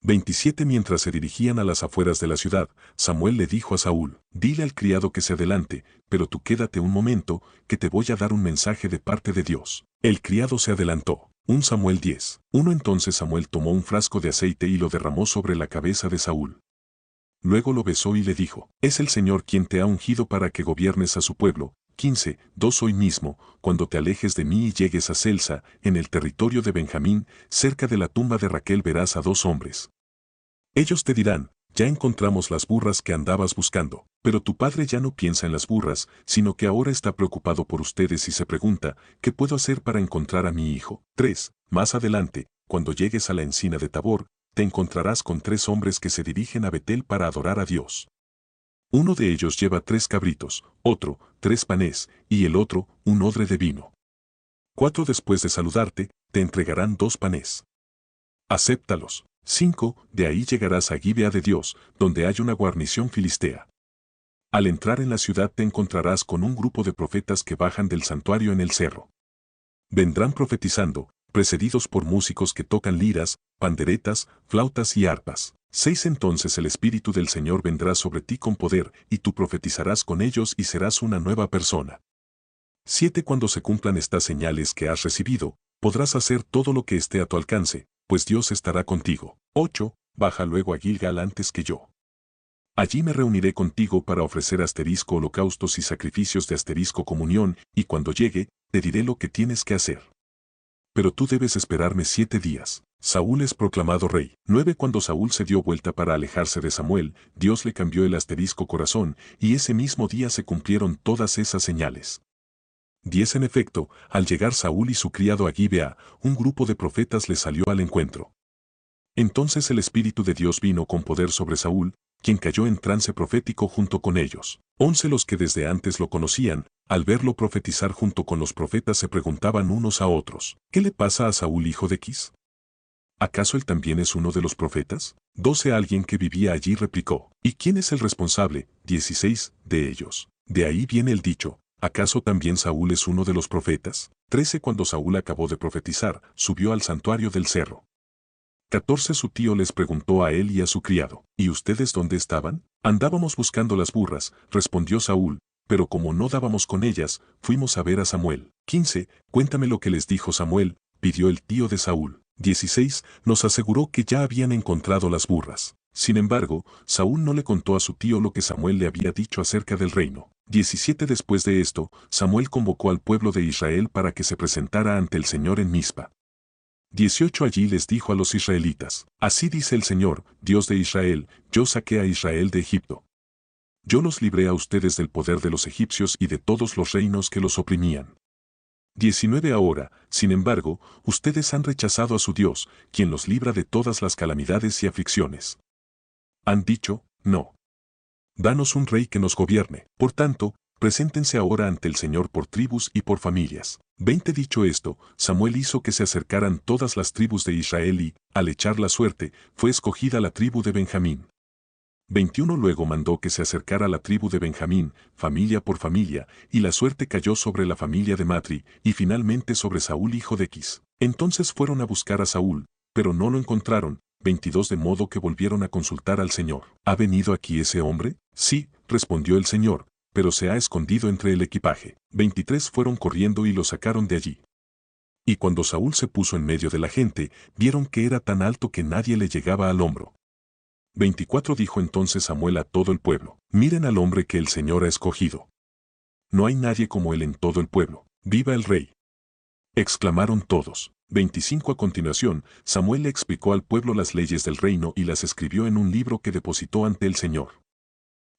27 Mientras se dirigían a las afueras de la ciudad, Samuel le dijo a Saúl, dile al criado que se adelante, pero tú quédate un momento, que te voy a dar un mensaje de parte de Dios. El criado se adelantó. 1 Samuel 10 Entonces Samuel tomó un frasco de aceite y lo derramó sobre la cabeza de Saúl. Luego lo besó y le dijo, es el Señor quien te ha ungido para que gobiernes a su pueblo. 15 Hoy mismo, cuando te alejes de mí y llegues a Celsa, en el territorio de Benjamín, cerca de la tumba de Raquel verás a 2 hombres. Ellos te dirán, ya encontramos las burras que andabas buscando, pero tu padre ya no piensa en las burras, sino que ahora está preocupado por ustedes y se pregunta, ¿qué puedo hacer para encontrar a mi hijo? 3 Más adelante, cuando llegues a la encina de Tabor, te encontrarás con 3 hombres que se dirigen a Betel para adorar a Dios. Uno de ellos lleva 3 cabritos, otro, 3 panes, y el otro, un odre de vino. 4 Después de saludarte, te entregarán 2 panes. Acéptalos. 5 De ahí llegarás a Gibea de Dios, donde hay una guarnición filistea. Al entrar en la ciudad te encontrarás con un grupo de profetas que bajan del santuario en el cerro. Vendrán profetizando, precedidos por músicos que tocan liras, panderetas, flautas y arpas. 6 Entonces el Espíritu del Señor vendrá sobre ti con poder, y tú profetizarás con ellos y serás una nueva persona. 7 Cuando se cumplan estas señales que has recibido, podrás hacer todo lo que esté a tu alcance, pues Dios estará contigo. 8 Baja luego a Gilgal antes que yo. Allí me reuniré contigo para ofrecer holocaustos y sacrificios de comunión, y cuando llegue, te diré lo que tienes que hacer. Pero tú debes esperarme 7 días. Saúl es proclamado rey. 9 Cuando Saúl se dio vuelta para alejarse de Samuel, Dios le cambió el corazón, y ese mismo día se cumplieron todas esas señales. 10 En efecto, al llegar Saúl y su criado a Gibea, un grupo de profetas le salió al encuentro. Entonces el Espíritu de Dios vino con poder sobre Saúl, quien cayó en trance profético junto con ellos. 11 Los que desde antes lo conocían, al verlo profetizar junto con los profetas se preguntaban unos a otros, ¿qué le pasa a Saúl hijo de Quis? ¿Acaso él también es uno de los profetas? 12 Alguien que vivía allí replicó, ¿y quién es el responsable? 16 De ellos. De ahí viene el dicho, ¿acaso también Saúl es uno de los profetas? 13 Cuando Saúl acabó de profetizar, subió al santuario del cerro. 14 Su tío les preguntó a él y a su criado, ¿y ustedes dónde estaban? Andábamos buscando las burras, respondió Saúl, pero como no dábamos con ellas, fuimos a ver a Samuel. 15 Cuéntame lo que les dijo Samuel, pidió el tío de Saúl. 16 Nos aseguró que ya habían encontrado las burras. Sin embargo, Saúl no le contó a su tío lo que Samuel le había dicho acerca del reino. 17 Después de esto, Samuel convocó al pueblo de Israel para que se presentara ante el Señor en Mizpa. 18 Allí les dijo a los israelitas: Así dice el Señor, Dios de Israel, yo saqué a Israel de Egipto. Yo los libré a ustedes del poder de los egipcios y de todos los reinos que los oprimían. 19 Ahora, sin embargo, ustedes han rechazado a su Dios, quien los libra de todas las calamidades y aflicciones. Han dicho: no. Danos un rey que nos gobierne. Por tanto, preséntense ahora ante el Señor por tribus y por familias. 20 Dicho esto, Samuel hizo que se acercaran todas las tribus de Israel y, al echar la suerte, fue escogida la tribu de Benjamín. 21 Luego mandó que se acercara la tribu de Benjamín, familia por familia, y la suerte cayó sobre la familia de Matri, y finalmente sobre Saúl hijo de Quis. Entonces fueron a buscar a Saúl, pero no lo encontraron. 22 De modo que volvieron a consultar al Señor. ¿Ha venido aquí ese hombre? Sí, respondió el Señor, pero se ha escondido entre el equipaje. 23 Fueron corriendo y lo sacaron de allí. Y cuando Saúl se puso en medio de la gente, vieron que era tan alto que nadie le llegaba al hombro. 24 Dijo entonces Samuel a todo el pueblo: Miren al hombre que el Señor ha escogido. No hay nadie como él en todo el pueblo. ¡Viva el rey! Exclamaron todos. 25 A continuación, Samuel le explicó al pueblo las leyes del reino y las escribió en un libro que depositó ante el Señor.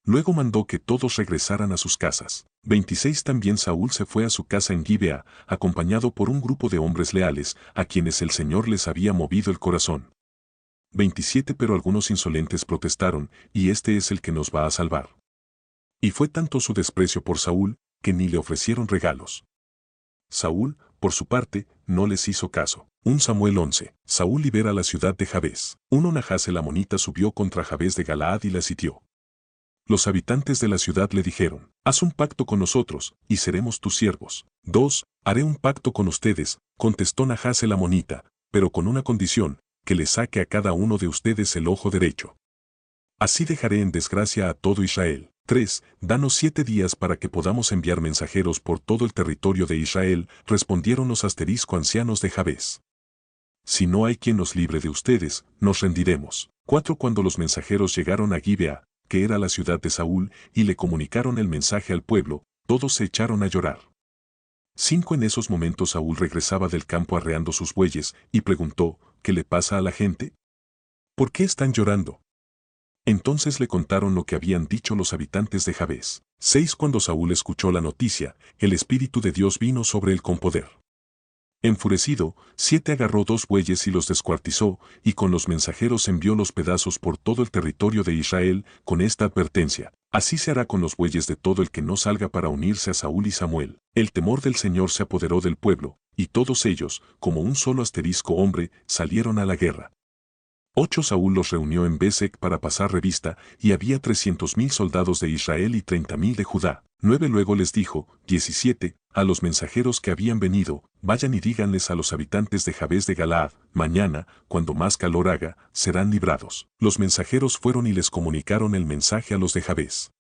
Luego mandó que todos regresaran a sus casas. 26 También Saúl se fue a su casa en Gibea, acompañado por un grupo de hombres leales, a quienes el Señor les había movido el corazón. 27 Pero algunos insolentes protestaron: y este es el que nos va a salvar. Y fue tanto su desprecio por Saúl, que ni le ofrecieron regalos. Saúl, por su parte, no les hizo caso. 1 Samuel 11. Saúl libera la ciudad de Jabes. 1 Nahas el amonita subió contra Jabes de Galaad y la sitió. Los habitantes de la ciudad le dijeron: Haz un pacto con nosotros, y seremos tus siervos. 2 Haré un pacto con ustedes, contestó Nahas el amonita, pero con una condición: que le saque a cada uno de ustedes el ojo derecho. Así dejaré en desgracia a todo Israel. 3 Danos 7 días para que podamos enviar mensajeros por todo el territorio de Israel, respondieron los ancianos de Jabes. Si no hay quien nos libre de ustedes, nos rendiremos. 4 Cuando los mensajeros llegaron a Gibea, que era la ciudad de Saúl, y le comunicaron el mensaje al pueblo, todos se echaron a llorar. 5 En esos momentos Saúl regresaba del campo arreando sus bueyes, y preguntó: ¿Qué le pasa a la gente? ¿Por qué están llorando? Entonces le contaron lo que habían dicho los habitantes de Jabes. 6 Cuando Saúl escuchó la noticia, el Espíritu de Dios vino sobre él con poder. Enfurecido, 7 agarró 2 bueyes y los descuartizó, y con los mensajeros envió los pedazos por todo el territorio de Israel, con esta advertencia: así se hará con los bueyes de todo el que no salga para unirse a Saúl y Samuel. El temor del Señor se apoderó del pueblo, y todos ellos, como un solo hombre, salieron a la guerra. 8 Saúl los reunió en Besek para pasar revista, y había 300,000 soldados de Israel y 30,000 de Judá. 9 Luego les dijo: 17 A los mensajeros que habían venido: vayan y díganles a los habitantes de Jabes de Galaad: mañana, cuando más calor haga, serán librados. Los mensajeros fueron y les comunicaron el mensaje a los de Jabes.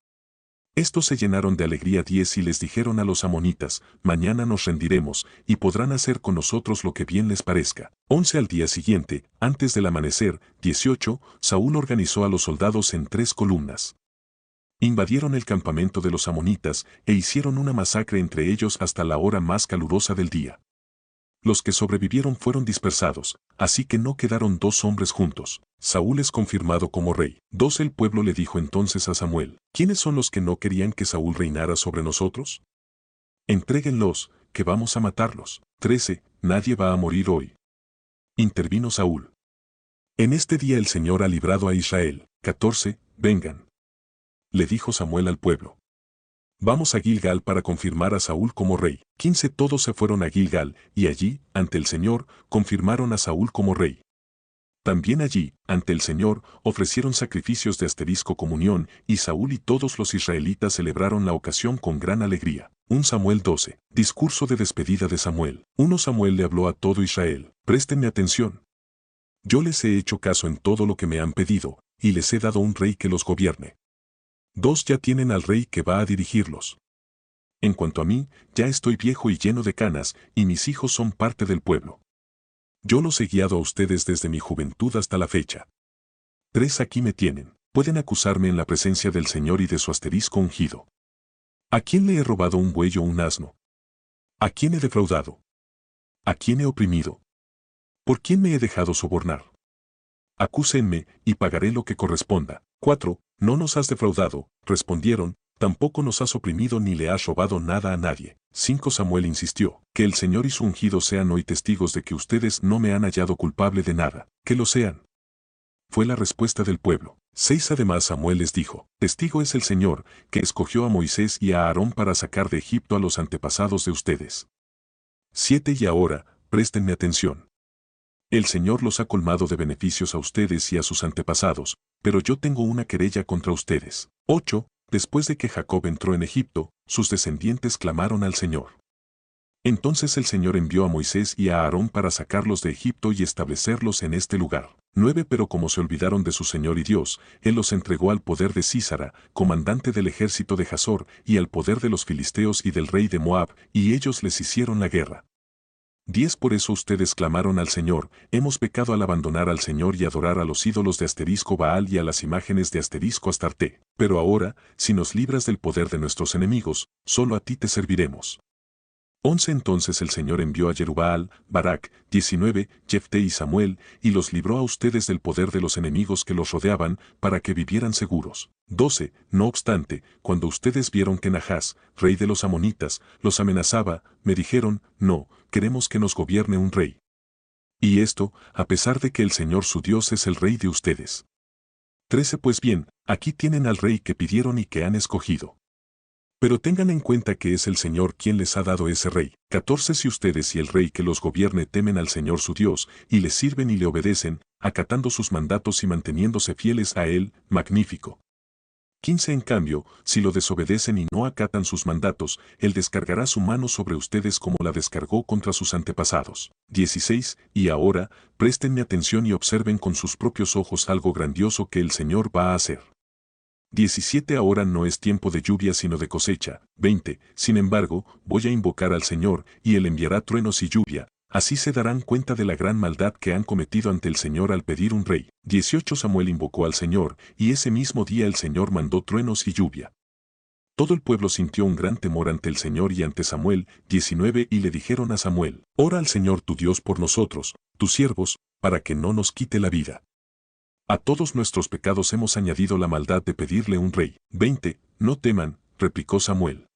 Estos se llenaron de alegría. 10 Y les dijeron a los amonitas: mañana nos rendiremos, y podrán hacer con nosotros lo que bien les parezca. 11 Al día siguiente, antes del amanecer, 18 Saúl organizó a los soldados en 3 columnas. Invadieron el campamento de los amonitas, e hicieron una masacre entre ellos hasta la hora más calurosa del día. Los que sobrevivieron fueron dispersados, así que no quedaron 2 hombres juntos. Saúl es confirmado como rey. 12 El pueblo le dijo entonces a Samuel: ¿quiénes son los que no querían que Saúl reinara sobre nosotros? Entréguenlos, que vamos a matarlos. 13 Nadie va a morir hoy. Intervino Saúl: en este día el Señor ha librado a Israel. 14 Vengan. Le dijo Samuel al pueblo: vamos a Gilgal para confirmar a Saúl como rey. 15 Todos se fueron a Gilgal, y allí, ante el Señor, confirmaron a Saúl como rey. También allí, ante el Señor, ofrecieron sacrificios de comunión, y Saúl y todos los israelitas celebraron la ocasión con gran alegría. 1 Samuel 12. Discurso de despedida de Samuel. 1 Samuel le habló a todo Israel: préstenme atención. Yo les he hecho caso en todo lo que me han pedido, y les he dado un rey que los gobierne. 2 Ya tienen al rey que va a dirigirlos. En cuanto a mí, ya estoy viejo y lleno de canas, y mis hijos son parte del pueblo. Yo los he guiado a ustedes desde mi juventud hasta la fecha. 3 aquí me tienen. Pueden acusarme en la presencia del Señor y de su asterisco ungido. ¿A quién le he robado un buey o un asno? ¿A quién he defraudado? ¿A quién he oprimido? ¿Por quién me he dejado sobornar? Acúsenme, y pagaré lo que corresponda. 4. No nos has defraudado, respondieron, tampoco nos has oprimido ni le has robado nada a nadie. 5. Samuel insistió, que el Señor y su ungido sean hoy testigos de que ustedes no me han hallado culpable de nada. Que lo sean. Fue la respuesta del pueblo. 6. Además Samuel les dijo, testigo es el Señor, que escogió a Moisés y a Aarón para sacar de Egipto a los antepasados de ustedes. 7. Y ahora, préstenme atención. El Señor los ha colmado de beneficios a ustedes y a sus antepasados, pero yo tengo una querella contra ustedes. 8. Después de que Jacob entró en Egipto, sus descendientes clamaron al Señor. Entonces el Señor envió a Moisés y a Aarón para sacarlos de Egipto y establecerlos en este lugar. 9. Pero como se olvidaron de su Señor y Dios, Él los entregó al poder de Sísara, comandante del ejército de Hazor, y al poder de los filisteos y del rey de Moab, y ellos les hicieron la guerra. 10. Por eso ustedes clamaron al Señor, hemos pecado al abandonar al Señor y adorar a los ídolos de asterisco Baal y a las imágenes de asterisco Astarte. Pero ahora, si nos libras del poder de nuestros enemigos, solo a ti te serviremos. 11. Entonces el Señor envió a Jerubbaal, Barak, 19, Jefté y Samuel, y los libró a ustedes del poder de los enemigos que los rodeaban, para que vivieran seguros. 12. No obstante, cuando ustedes vieron que Nahás, rey de los amonitas, los amenazaba, me dijeron, no, queremos que nos gobierne un rey. Y esto, a pesar de que el Señor su Dios es el rey de ustedes. 13. Pues bien, aquí tienen al rey que pidieron y que han escogido. Pero tengan en cuenta que es el Señor quien les ha dado ese rey. 14. Si ustedes y el rey que los gobierne temen al Señor su Dios, y le sirven y le obedecen, acatando sus mandatos y manteniéndose fieles a Él, magnífico. 15. En cambio, si lo desobedecen y no acatan sus mandatos, Él descargará su mano sobre ustedes como la descargó contra sus antepasados. 16. Y ahora, préstenme atención y observen con sus propios ojos algo grandioso que el Señor va a hacer. 17. Ahora no es tiempo de lluvia sino de cosecha. 20. Sin embargo, voy a invocar al Señor, y Él enviará truenos y lluvia. Así se darán cuenta de la gran maldad que han cometido ante el Señor al pedir un rey. 18. Samuel invocó al Señor, y ese mismo día el Señor mandó truenos y lluvia. Todo el pueblo sintió un gran temor ante el Señor y ante Samuel. 19. Y le dijeron a Samuel, ora al Señor tu Dios por nosotros, tus siervos, para que no nos quite la vida. A todos nuestros pecados hemos añadido la maldad de pedirle un rey. 20. No teman, replicó Samuel.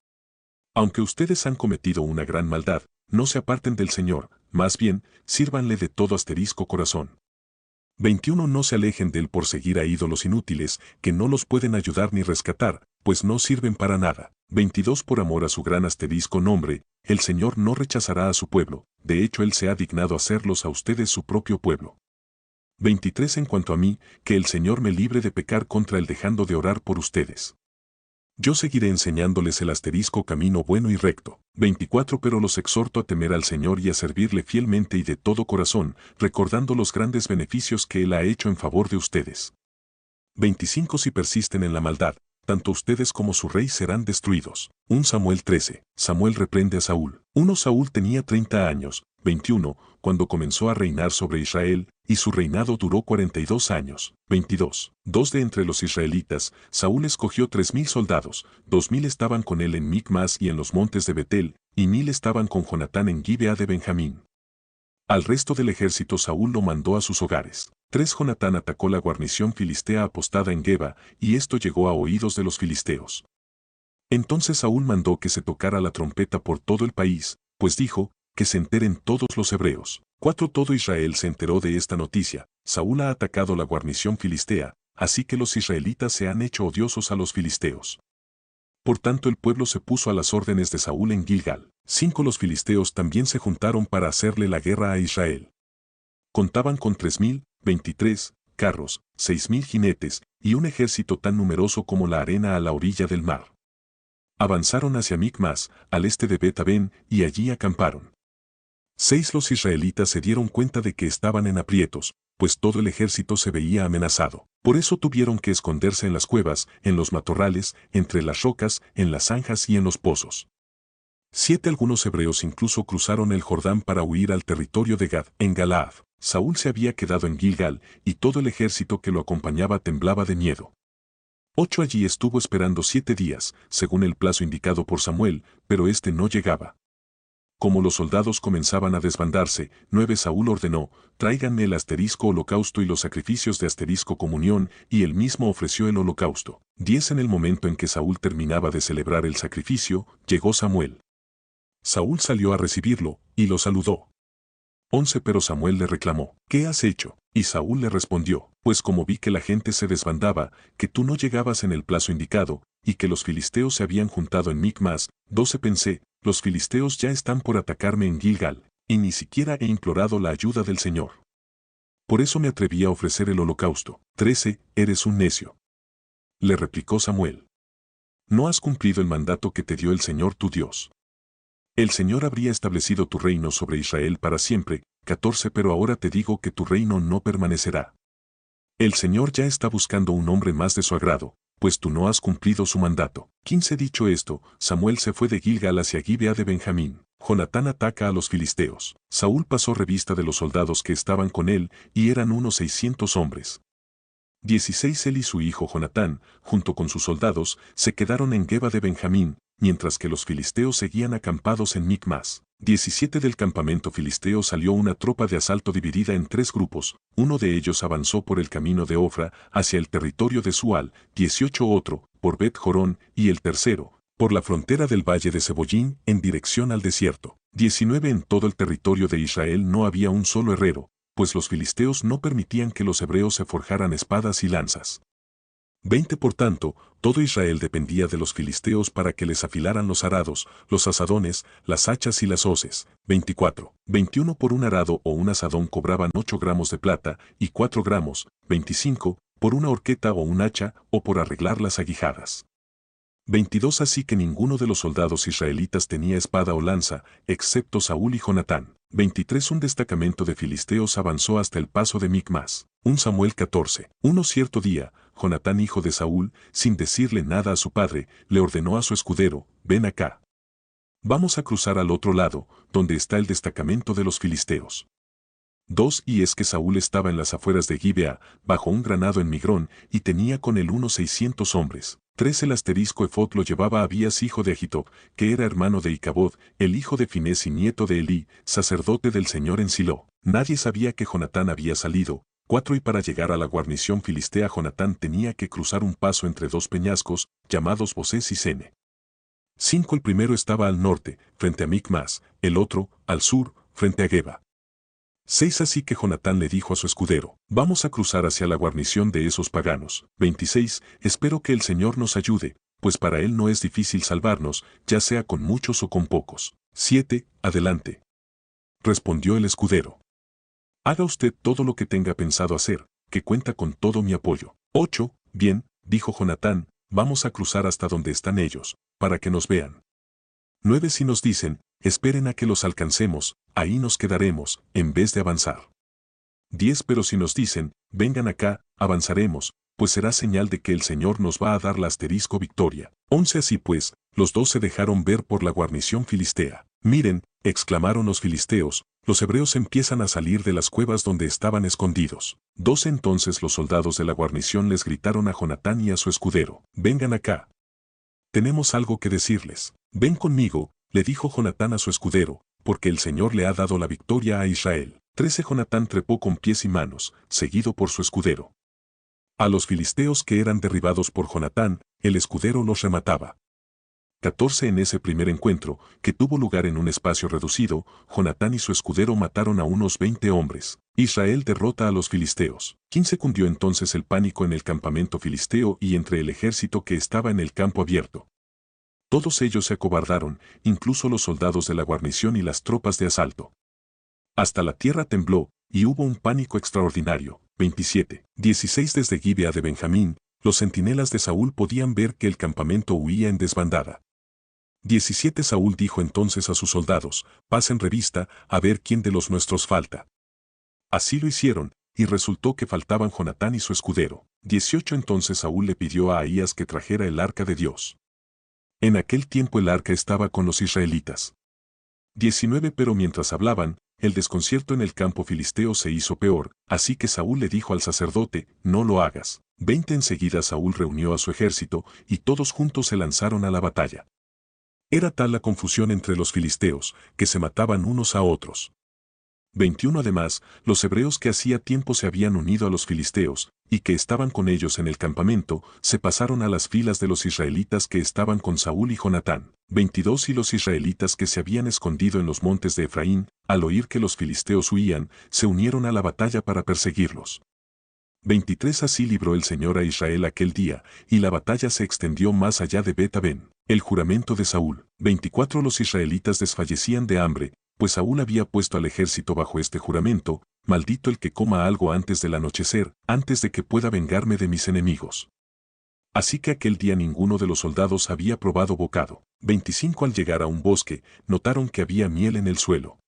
Aunque ustedes han cometido una gran maldad, no se aparten del Señor, más bien, sírvanle de todo asterisco corazón. 21. No se alejen de él por seguir a ídolos inútiles, que no los pueden ayudar ni rescatar, pues no sirven para nada. 22. Por amor a su gran asterisco nombre, el Señor no rechazará a su pueblo, de hecho Él se ha dignado hacerlos a ustedes su propio pueblo. 23. En cuanto a mí, que el Señor me libre de pecar contra Él dejando de orar por ustedes. Yo seguiré enseñándoles el asterisco camino bueno y recto. 24. Pero los exhorto a temer al Señor y a servirle fielmente y de todo corazón, recordando los grandes beneficios que Él ha hecho en favor de ustedes. 25. Si persisten en la maldad, tanto ustedes como su rey serán destruidos. 1 Samuel 13. Samuel reprende a Saúl. 1 Saúl tenía 30 años, 21, cuando comenzó a reinar sobre Israel, y su reinado duró 42 años. 22. Dos de entre los israelitas, Saúl escogió 3,000 soldados, 2,000 estaban con él en Micmas y en los montes de Betel, y 1,000 estaban con Jonatán en Gibea de Benjamín. Al resto del ejército Saúl lo mandó a sus hogares. 3 Jonatán atacó la guarnición filistea apostada en Geba, y esto llegó a oídos de los filisteos. Entonces Saúl mandó que se tocara la trompeta por todo el país, pues dijo, que se enteren todos los hebreos. 4 Todo Israel se enteró de esta noticia, Saúl ha atacado la guarnición filistea, así que los israelitas se han hecho odiosos a los filisteos. Por tanto el pueblo se puso a las órdenes de Saúl en Gilgal. 5 Los filisteos también se juntaron para hacerle la guerra a Israel. Contaban con 3,023 carros, 6,000 jinetes, y un ejército tan numeroso como la arena a la orilla del mar. Avanzaron hacia Micmas, al este de Bet-Aven, y allí acamparon. 6 Los israelitas se dieron cuenta de que estaban en aprietos, pues todo el ejército se veía amenazado. Por eso tuvieron que esconderse en las cuevas, en los matorrales, entre las rocas, en las zanjas y en los pozos. 7 Algunos hebreos incluso cruzaron el Jordán para huir al territorio de Gad, en Galaad. Saúl se había quedado en Gilgal, y todo el ejército que lo acompañaba temblaba de miedo. 8 Allí estuvo esperando 7 días, según el plazo indicado por Samuel, pero este no llegaba. Como los soldados comenzaban a desbandarse, 9 Saúl ordenó, tráiganme el asterisco holocausto y los sacrificios de asterisco comunión, y él mismo ofreció el holocausto. 10 En el momento en que Saúl terminaba de celebrar el sacrificio, llegó Samuel. Saúl salió a recibirlo, y lo saludó. 11 Pero Samuel le reclamó, ¿qué has hecho? Y Saúl le respondió, pues como vi que la gente se desbandaba, que tú no llegabas en el plazo indicado, y que los filisteos se habían juntado en Micmas. 12 Pensé, los filisteos ya están por atacarme en Gilgal, y ni siquiera he implorado la ayuda del Señor. Por eso me atreví a ofrecer el holocausto. 13 Eres un necio. Le replicó Samuel. No has cumplido el mandato que te dio el Señor tu Dios. El Señor habría establecido tu reino sobre Israel para siempre. 14 Pero ahora te digo que tu reino no permanecerá. El Señor ya está buscando un hombre más de su agrado, pues tú no has cumplido su mandato. 15 Dicho esto, Samuel se fue de Gilgal hacia Gibea de Benjamín. Jonatán ataca a los filisteos. Saúl pasó revista de los soldados que estaban con él, y eran unos 600 hombres. 16 Él y su hijo Jonatán, junto con sus soldados, se quedaron en Geba de Benjamín, mientras que los filisteos seguían acampados en Micmas. 17 Del campamento filisteo salió una tropa de asalto dividida en 3 grupos, uno de ellos avanzó por el camino de Ofra, hacia el territorio de Sual, 18 otro, por Bet Jorón, y el tercero, por la frontera del valle de Cebollín, en dirección al desierto. 19 En todo el territorio de Israel no había un solo herrero, pues los filisteos no permitían que los hebreos se forjaran espadas y lanzas. 20 Por tanto, todo Israel dependía de los filisteos para que les afilaran los arados, los asadones, las hachas y las hoces. 24. 21 Por un arado o un asadón cobraban 8 gramos de plata, y 4 gramos. 25 Por una horqueta o un hacha, o por arreglar las aguijadas. 22 Así que ninguno de los soldados israelitas tenía espada o lanza, excepto Saúl y Jonatán. 23 Un destacamento de filisteos avanzó hasta el paso de Micmas. 1 Samuel 14. Uno cierto día, Jonatán hijo de Saúl, sin decirle nada a su padre, le ordenó a su escudero, ven acá. Vamos a cruzar al otro lado, donde está el destacamento de los filisteos. 2 Y es que Saúl estaba en las afueras de Gibea, bajo un granado en Migrón, y tenía con él unos 600 hombres. 3 El asterisco efod lo llevaba Abías hijo de Ahitob, que era hermano de Icabod, el hijo de Finés y nieto de Elí, sacerdote del Señor en Silo. Nadie sabía que Jonatán había salido. 4 Y para llegar a la guarnición filistea Jonatán tenía que cruzar un paso entre 2 peñascos, llamados Bosés y Sene. 5 El primero estaba al norte, frente a Micmas, el otro, al sur, frente a Geba. 6 Así que Jonatán le dijo a su escudero, vamos a cruzar hacia la guarnición de esos paganos. 26 Espero que el Señor nos ayude, pues para él no es difícil salvarnos, ya sea con muchos o con pocos. 7 Adelante. Respondió el escudero. Haga usted todo lo que tenga pensado hacer, que cuenta con todo mi apoyo. 8 Bien, dijo Jonatán, vamos a cruzar hasta donde están ellos, para que nos vean. 9 Si nos dicen, esperen a que los alcancemos, ahí nos quedaremos, en vez de avanzar. 10 Pero si nos dicen, vengan acá, avanzaremos, pues será señal de que el Señor nos va a dar la asterisco victoria. 11 Así pues, los dos se dejaron ver por la guarnición filistea. Miren, exclamaron los filisteos, los hebreos empiezan a salir de las cuevas donde estaban escondidos. 12 Entonces los soldados de la guarnición les gritaron a Jonatán y a su escudero, vengan acá. Tenemos algo que decirles. Ven conmigo, le dijo Jonatán a su escudero, porque el Señor le ha dado la victoria a Israel. 13 Jonatán trepó con pies y manos, seguido por su escudero. A los filisteos que eran derribados por Jonatán, el escudero los remataba. 14 En ese primer encuentro, que tuvo lugar en un espacio reducido, Jonatán y su escudero mataron a unos 20 hombres. Israel derrota a los filisteos. 15 Cundió entonces el pánico en el campamento filisteo y entre el ejército que estaba en el campo abierto. Todos ellos se acobardaron, incluso los soldados de la guarnición y las tropas de asalto. Hasta la tierra tembló, y hubo un pánico extraordinario. 27. 16 Desde Gibea de Benjamín, los centinelas de Saúl podían ver que el campamento huía en desbandada. 17 Saúl dijo entonces a sus soldados, pasen revista, a ver quién de los nuestros falta. Así lo hicieron, y resultó que faltaban Jonatán y su escudero. 18 Entonces Saúl le pidió a Ahías que trajera el arca de Dios. En aquel tiempo el arca estaba con los israelitas. 19 Pero mientras hablaban, el desconcierto en el campo filisteo se hizo peor, así que Saúl le dijo al sacerdote, no lo hagas. 20 Enseguida Saúl reunió a su ejército, y todos juntos se lanzaron a la batalla. Era tal la confusión entre los filisteos, que se mataban unos a otros. 21 Además, los hebreos que hacía tiempo se habían unido a los filisteos, y que estaban con ellos en el campamento, se pasaron a las filas de los israelitas que estaban con Saúl y Jonatán. 22 Y los israelitas que se habían escondido en los montes de Efraín, al oír que los filisteos huían, se unieron a la batalla para perseguirlos. 23 Así libró el Señor a Israel aquel día, y la batalla se extendió más allá de Bet-Aven. El juramento de Saúl. 24 Los israelitas desfallecían de hambre, pues Saúl había puesto al ejército bajo este juramento, maldito el que coma algo antes del anochecer, antes de que pueda vengarme de mis enemigos. Así que aquel día ninguno de los soldados había probado bocado. 25 Al llegar a un bosque, notaron que había miel en el suelo.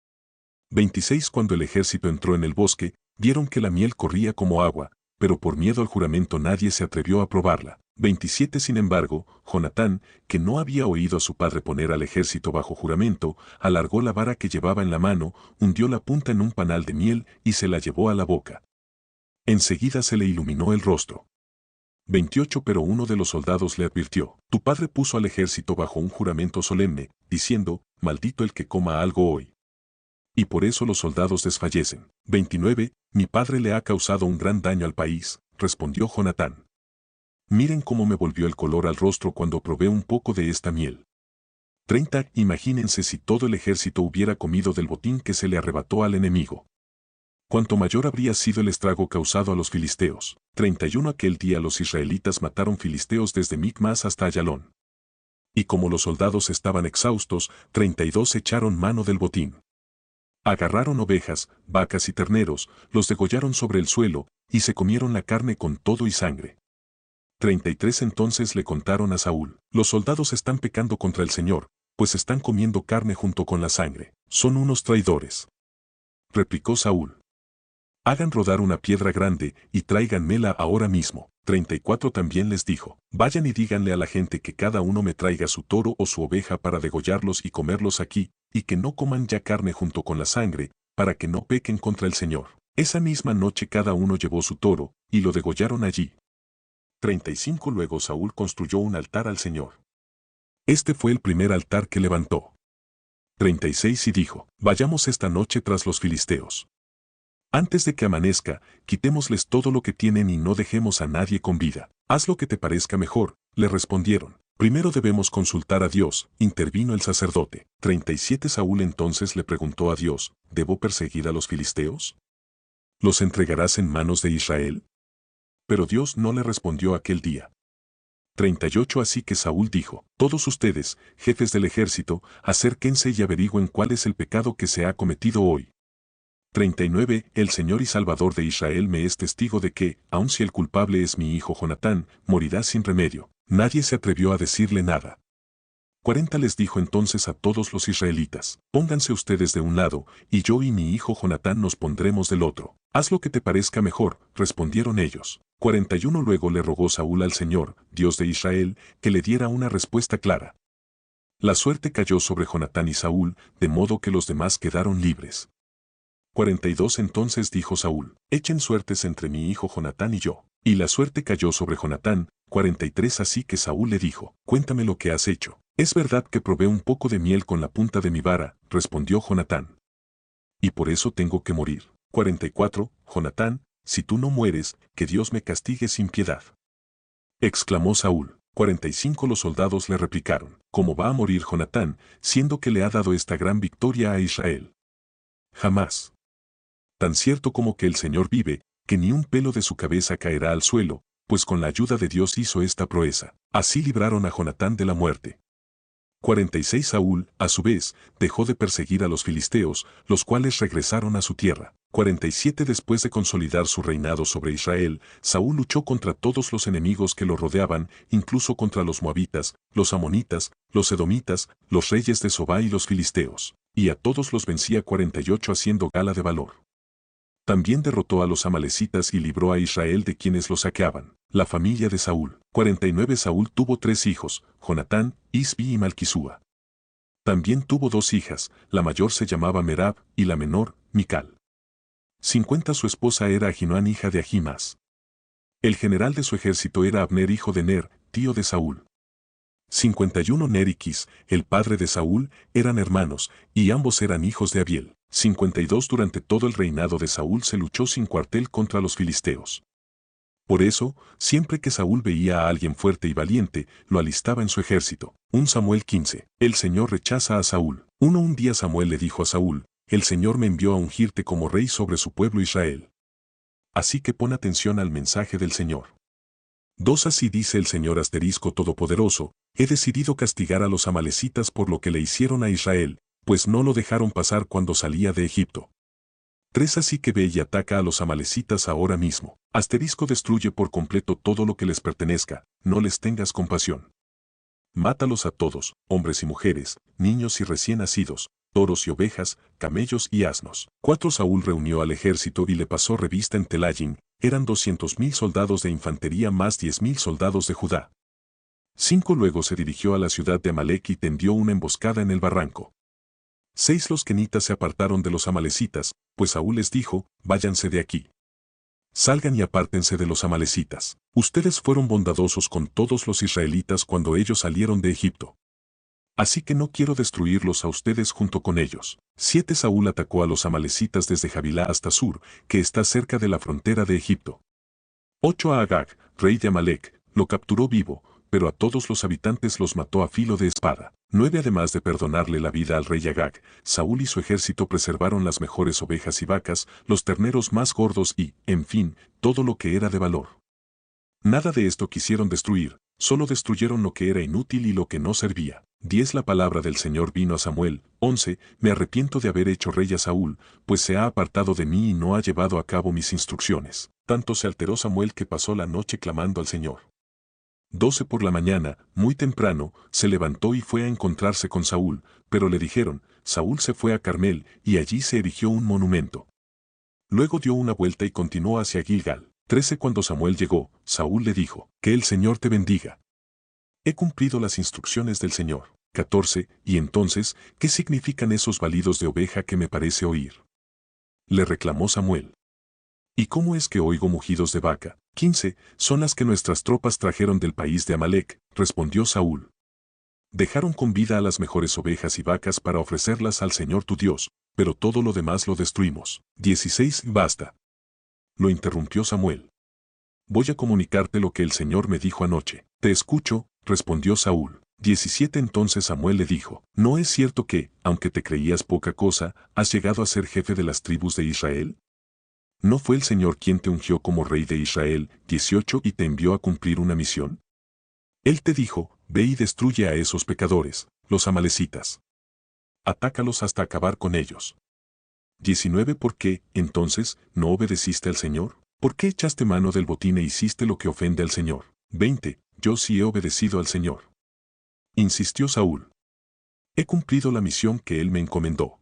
26 Cuando el ejército entró en el bosque, vieron que la miel corría como agua, pero por miedo al juramento nadie se atrevió a probarla. 27 Sin embargo, Jonatán, que no había oído a su padre poner al ejército bajo juramento, alargó la vara que llevaba en la mano, hundió la punta en un panal de miel y se la llevó a la boca. Enseguida se le iluminó el rostro. 28 Pero uno de los soldados le advirtió, tu padre puso al ejército bajo un juramento solemne, diciendo, maldito el que coma algo hoy. Y por eso los soldados desfallecen. 29 Mi padre le ha causado un gran daño al país, respondió Jonatán. Miren cómo me volvió el color al rostro cuando probé un poco de esta miel. 30 Imagínense si todo el ejército hubiera comido del botín que se le arrebató al enemigo. Cuánto mayor habría sido el estrago causado a los filisteos. 31 Aquel día los israelitas mataron filisteos desde Micmas hasta Ayalón. Y como los soldados estaban exhaustos, 32 echaron mano del botín. Agarraron ovejas, vacas y terneros, los degollaron sobre el suelo, y se comieron la carne con todo y sangre. 33 Entonces le contaron a Saúl, los soldados están pecando contra el Señor, pues están comiendo carne junto con la sangre, son unos traidores. Replicó Saúl. Hagan rodar una piedra grande, y tráiganmela ahora mismo. 34 También les dijo, vayan y díganle a la gente que cada uno me traiga su toro o su oveja para degollarlos y comerlos aquí, y que no coman ya carne junto con la sangre, para que no pequen contra el Señor. Esa misma noche cada uno llevó su toro, y lo degollaron allí. 35 Luego Saúl construyó un altar al Señor. Este fue el primer altar que levantó. 36 Y dijo, vayamos esta noche tras los filisteos. Antes de que amanezca, quitémosles todo lo que tienen y no dejemos a nadie con vida. Haz lo que te parezca mejor, le respondieron. Primero debemos consultar a Dios, intervino el sacerdote. 37 Saúl entonces le preguntó a Dios, ¿debo perseguir a los filisteos? ¿Los entregarás en manos de Israel? Pero Dios no le respondió aquel día. 38 Así que Saúl dijo, todos ustedes, jefes del ejército, acérquense y averigüen cuál es el pecado que se ha cometido hoy. 39 El Señor y Salvador de Israel me es testigo de que, aun si el culpable es mi hijo Jonatán, morirá sin remedio. Nadie se atrevió a decirle nada. 40 Les dijo entonces a todos los israelitas, pónganse ustedes de un lado, y yo y mi hijo Jonatán nos pondremos del otro. Haz lo que te parezca mejor, respondieron ellos. 41 Luego le rogó Saúl al Señor, Dios de Israel, que le diera una respuesta clara. La suerte cayó sobre Jonatán y Saúl, de modo que los demás quedaron libres. 42 Entonces dijo Saúl, echen suertes entre mi hijo Jonatán y yo. Y la suerte cayó sobre Jonatán. 43 Así que Saúl le dijo, cuéntame lo que has hecho. Es verdad que probé un poco de miel con la punta de mi vara, respondió Jonatán. Y por eso tengo que morir. 44 Jonatán, si tú no mueres, que Dios me castigue sin piedad. Exclamó Saúl. 45 Los soldados le replicaron, ¿cómo va a morir Jonatán, siendo que le ha dado esta gran victoria a Israel? Jamás. Tan cierto como que el Señor vive, que ni un pelo de su cabeza caerá al suelo, pues con la ayuda de Dios hizo esta proeza. Así libraron a Jonatán de la muerte. 46 Saúl, a su vez, dejó de perseguir a los filisteos, los cuales regresaron a su tierra. 47 Después de consolidar su reinado sobre Israel, Saúl luchó contra todos los enemigos que lo rodeaban, incluso contra los moabitas, los amonitas, los edomitas, los reyes de Sobá y los filisteos. Y a todos los vencía 48 haciendo gala de valor. También derrotó a los amalecitas y libró a Israel de quienes los saqueaban. La familia de Saúl. 49. Saúl tuvo 3 hijos, Jonatán, Isbi y Malquisúa. También tuvo 2 hijas, la mayor se llamaba Merab, y la menor, Mical. 50. Su esposa era Ahinoam, hija de Ahimaas. El general de su ejército era Abner, hijo de Ner, tío de Saúl. 51. Ner y Quis, el padre de Saúl, eran hermanos, y ambos eran hijos de Abiel. 52. Durante todo el reinado de Saúl se luchó sin cuartel contra los filisteos. Por eso, siempre que Saúl veía a alguien fuerte y valiente, lo alistaba en su ejército. 1 Samuel 15. El Señor rechaza a Saúl. Un día Samuel le dijo a Saúl, el Señor me envió a ungirte como rey sobre su pueblo Israel. Así que pon atención al mensaje del Señor. 2 Así dice el Señor Todopoderoso, he decidido castigar a los amalecitas por lo que le hicieron a Israel, pues no lo dejaron pasar cuando salía de Egipto. 3 Así que ve y ataca a los amalecitas ahora mismo. Destruye por completo todo lo que les pertenezca, no les tengas compasión. Mátalos a todos, hombres y mujeres, niños y recién nacidos, toros y ovejas, camellos y asnos. 4 Saúl reunió al ejército y le pasó revista en Telayin, eran 200.000 soldados de infantería más 10.000 soldados de Judá. 5 Luego se dirigió a la ciudad de Amalec y tendió una emboscada en el barranco. 6 Los kenitas se apartaron de los amalecitas, pues Saúl les dijo, váyanse de aquí. Salgan y apártense de los amalecitas. Ustedes fueron bondadosos con todos los israelitas cuando ellos salieron de Egipto. Así que no quiero destruirlos a ustedes junto con ellos. 7 Saúl atacó a los amalecitas desde Javilá hasta Sur, que está cerca de la frontera de Egipto. 8 A Agag, rey de Amalec, lo capturó vivo, pero a todos los habitantes los mató a filo de espada. 9 Además de perdonarle la vida al rey Agag, Saúl y su ejército preservaron las mejores ovejas y vacas, los terneros más gordos y, en fin, todo lo que era de valor. Nada de esto quisieron destruir, solo destruyeron lo que era inútil y lo que no servía. 10 La palabra del Señor vino a Samuel. 11 Me arrepiento de haber hecho rey a Saúl, pues se ha apartado de mí y no ha llevado a cabo mis instrucciones. Tanto se alteró Samuel que pasó la noche clamando al Señor. 12 Por la mañana, muy temprano, se levantó y fue a encontrarse con Saúl, pero le dijeron, Saúl se fue a Carmel, y allí se erigió un monumento. Luego dio una vuelta y continuó hacia Gilgal. 13 Cuando Samuel llegó, Saúl le dijo, que el Señor te bendiga. He cumplido las instrucciones del Señor. 14 Y entonces, ¿qué significan esos balidos de oveja que me parece oír? Le reclamó Samuel. ¿Y cómo es que oigo mugidos de vaca? 15 Son las que nuestras tropas trajeron del país de Amalec, respondió Saúl. Dejaron con vida a las mejores ovejas y vacas para ofrecerlas al Señor tu Dios, pero todo lo demás lo destruimos. 16 Basta. Lo interrumpió Samuel. Voy a comunicarte lo que el Señor me dijo anoche. Te escucho, respondió Saúl. 17 Entonces Samuel le dijo, ¿no es cierto que, aunque te creías poca cosa, has llegado a ser jefe de las tribus de Israel? ¿No fue el Señor quien te ungió como rey de Israel, 18 y te envió a cumplir una misión? Él te dijo, ve y destruye a esos pecadores, los amalecitas. Atácalos hasta acabar con ellos. 19 ¿Por qué, entonces, no obedeciste al Señor? ¿Por qué echaste mano del botín e hiciste lo que ofende al Señor? 20 Yo sí he obedecido al Señor. Insistió Saúl. He cumplido la misión que él me encomendó.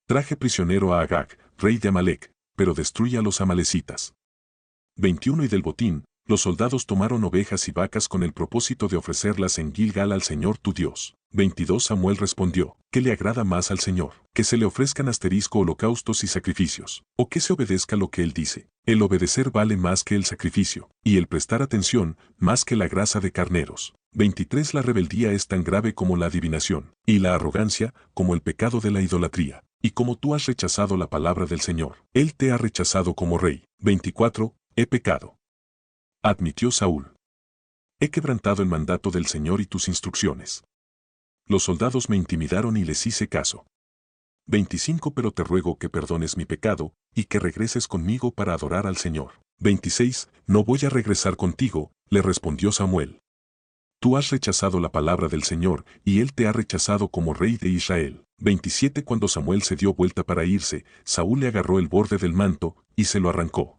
Traje prisionero a Agag, rey de Amalec, pero destruye a los amalecitas. 21 Y del botín, los soldados tomaron ovejas y vacas con el propósito de ofrecerlas en Gilgal al Señor tu Dios. 22 Samuel respondió, ¿qué le agrada más al Señor? ¿Que se le ofrezcan holocaustos y sacrificios, o que se obedezca lo que él dice? El obedecer vale más que el sacrificio, y el prestar atención, más que la grasa de carneros. 23 La rebeldía es tan grave como la adivinación, y la arrogancia, como el pecado de la idolatría. Y como tú has rechazado la palabra del Señor, Él te ha rechazado como rey. 24 He pecado. Admitió Saúl. He quebrantado el mandato del Señor y tus instrucciones. Los soldados me intimidaron y les hice caso. 25 Pero te ruego que perdones mi pecado, y que regreses conmigo para adorar al Señor. 26 No voy a regresar contigo, le respondió Samuel. Tú has rechazado la palabra del Señor, y Él te ha rechazado como rey de Israel. 27 Cuando Samuel se dio vuelta para irse, Saúl le agarró el borde del manto, y se lo arrancó.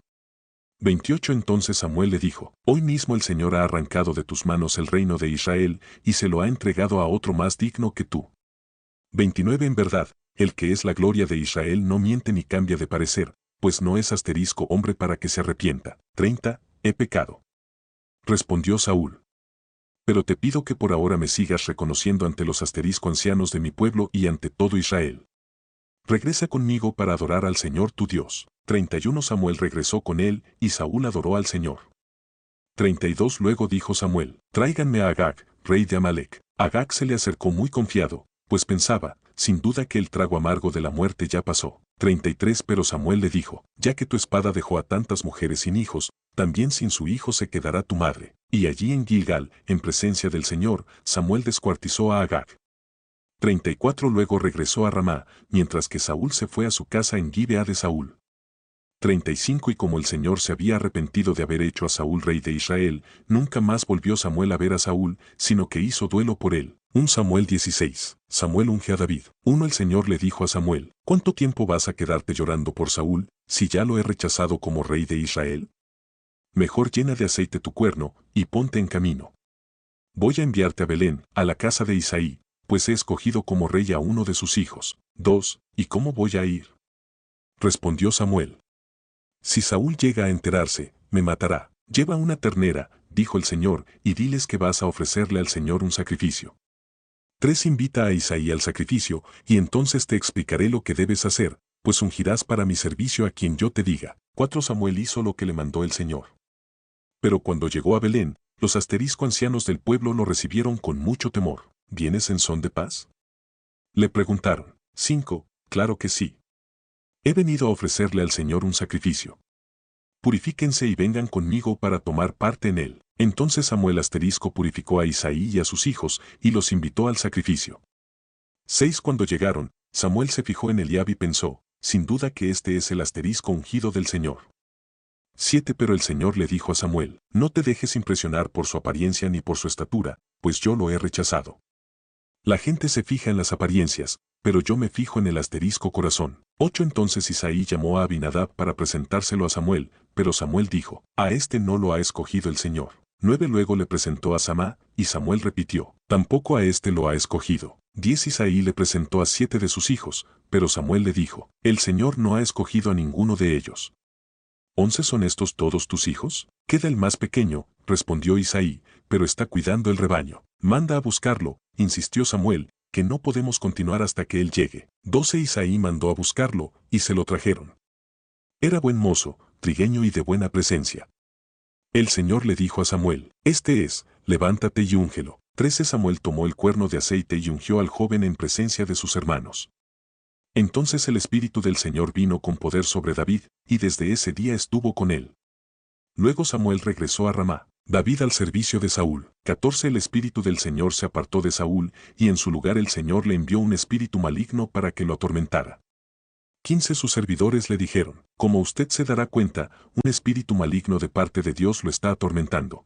28 Entonces Samuel le dijo, hoy mismo el Señor ha arrancado de tus manos el reino de Israel, y se lo ha entregado a otro más digno que tú. 29 En verdad, el que es la gloria de Israel no miente ni cambia de parecer, pues no es hombre para que se arrepienta. 30. He pecado. Respondió Saúl. Pero te pido que por ahora me sigas reconociendo ante los ancianos de mi pueblo y ante todo Israel. Regresa conmigo para adorar al Señor tu Dios. 31 Samuel regresó con él, y Saúl adoró al Señor. 32 Luego dijo Samuel, tráiganme a Agag, rey de Amalec. Agag se le acercó muy confiado, pues pensaba, sin duda que el trago amargo de la muerte ya pasó. 33 Pero Samuel le dijo, ya que tu espada dejó a tantas mujeres sin hijos, también sin su hijo se quedará tu madre. Y allí en Gilgal, en presencia del Señor, Samuel descuartizó a Agag. 34 Luego regresó a Ramá, mientras que Saúl se fue a su casa en Gibea de Saúl. 35 Y como el Señor se había arrepentido de haber hecho a Saúl rey de Israel, nunca más volvió Samuel a ver a Saúl, sino que hizo duelo por él. 1 Samuel 16. Samuel unge a David. 1 El Señor le dijo a Samuel, ¿cuánto tiempo vas a quedarte llorando por Saúl, si ya lo he rechazado como rey de Israel? Mejor llena de aceite tu cuerno, y ponte en camino. Voy a enviarte a Belén, a la casa de Isaí, pues he escogido como rey a uno de sus hijos. 2 ¿Y cómo voy a ir? Respondió Samuel. Si Saúl llega a enterarse, me matará. Lleva una ternera, dijo el Señor, y diles que vas a ofrecerle al Señor un sacrificio. 3 Invita a Isaí al sacrificio, y entonces te explicaré lo que debes hacer, pues ungirás para mi servicio a quien yo te diga. 4 Samuel hizo lo que le mandó el Señor. Pero cuando llegó a Belén, los ancianos del pueblo lo recibieron con mucho temor. ¿Vienes en son de paz? Le preguntaron. 5 Claro que sí. He venido a ofrecerle al Señor un sacrificio. Purifíquense y vengan conmigo para tomar parte en él. Entonces Samuel purificó a Isaí y a sus hijos, y los invitó al sacrificio. 6 Cuando llegaron, Samuel se fijó en Eliab y pensó, sin duda que este es el ungido del Señor. 7 Pero el Señor le dijo a Samuel, no te dejes impresionar por su apariencia ni por su estatura, pues yo lo he rechazado. La gente se fija en las apariencias, pero yo me fijo en el corazón. 8 Entonces Isaí llamó a Abinadab para presentárselo a Samuel, pero Samuel dijo, a este no lo ha escogido el Señor. 9 Luego le presentó a Samá, y Samuel repitió, tampoco a este lo ha escogido. 10 Isaí le presentó a 7 de sus hijos, pero Samuel le dijo, el Señor no ha escogido a ninguno de ellos. 11 ¿Son estos todos tus hijos? Queda el más pequeño, respondió Isaí, pero está cuidando el rebaño. Manda a buscarlo, insistió Samuel, que no podemos continuar hasta que él llegue. 12 Isaí mandó a buscarlo, y se lo trajeron. Era buen mozo, trigueño y de buena presencia. El Señor le dijo a Samuel, este es, levántate y úngelo. 13 Samuel tomó el cuerno de aceite y ungió al joven en presencia de sus hermanos. Entonces el Espíritu del Señor vino con poder sobre David, y desde ese día estuvo con él. Luego Samuel regresó a Ramá. David al servicio de Saúl. 14 El Espíritu del Señor se apartó de Saúl, y en su lugar el Señor le envió un espíritu maligno para que lo atormentara. 15 Sus servidores le dijeron, como usted se dará cuenta, un espíritu maligno de parte de Dios lo está atormentando.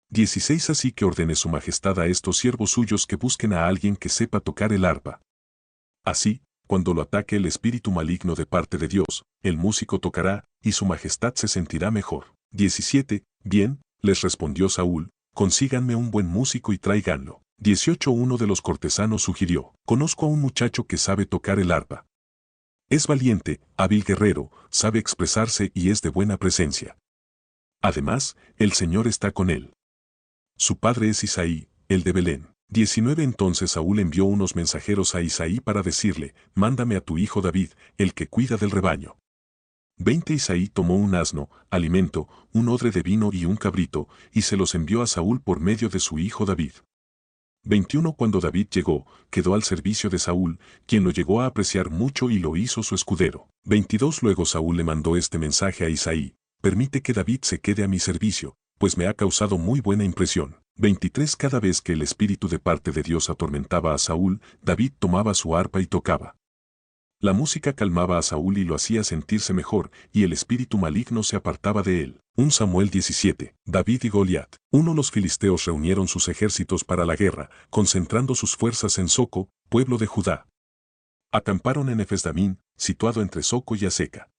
16 Así que ordene su majestad a estos siervos suyos que busquen a alguien que sepa tocar el arpa. Así, cuando lo ataque el espíritu maligno de parte de Dios, el músico tocará, y su majestad se sentirá mejor. 17 Bien, les respondió Saúl, consíganme un buen músico y tráiganlo. 18 Uno de los cortesanos sugirió, conozco a un muchacho que sabe tocar el arpa. Es valiente, hábil guerrero, sabe expresarse y es de buena presencia. Además, el Señor está con él. Su padre es Isaí, el de Belén. 19 Entonces Saúl envió unos mensajeros a Isaí para decirle, mándame a tu hijo David, el que cuida del rebaño. 20 Isaí tomó un asno, alimento, un odre de vino y un cabrito, y se los envió a Saúl por medio de su hijo David. 21 Cuando David llegó, quedó al servicio de Saúl, quien lo llegó a apreciar mucho y lo hizo su escudero. 22 Luego Saúl le mandó este mensaje a Isaí, permite que David se quede a mi servicio, pues me ha causado muy buena impresión. 23 Cada vez que el espíritu de parte de Dios atormentaba a Saúl, David tomaba su arpa y tocaba. La música calmaba a Saúl y lo hacía sentirse mejor, y el espíritu maligno se apartaba de él. 1 Samuel 17. David y Goliat. Los filisteos reunieron sus ejércitos para la guerra, concentrando sus fuerzas en Soco, pueblo de Judá. Acamparon en Efesdamín, situado entre Soco y Aseca.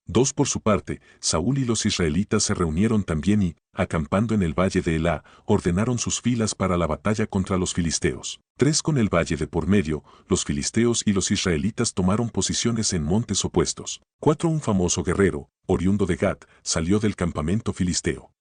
2 Por su parte, Saúl y los israelitas se reunieron también y, acampando en el valle de Elá, ordenaron sus filas para la batalla contra los filisteos. 3 Con el valle de por medio, los filisteos y los israelitas tomaron posiciones en montes opuestos. 4 Un famoso guerrero, oriundo de Gat, salió del campamento filisteo.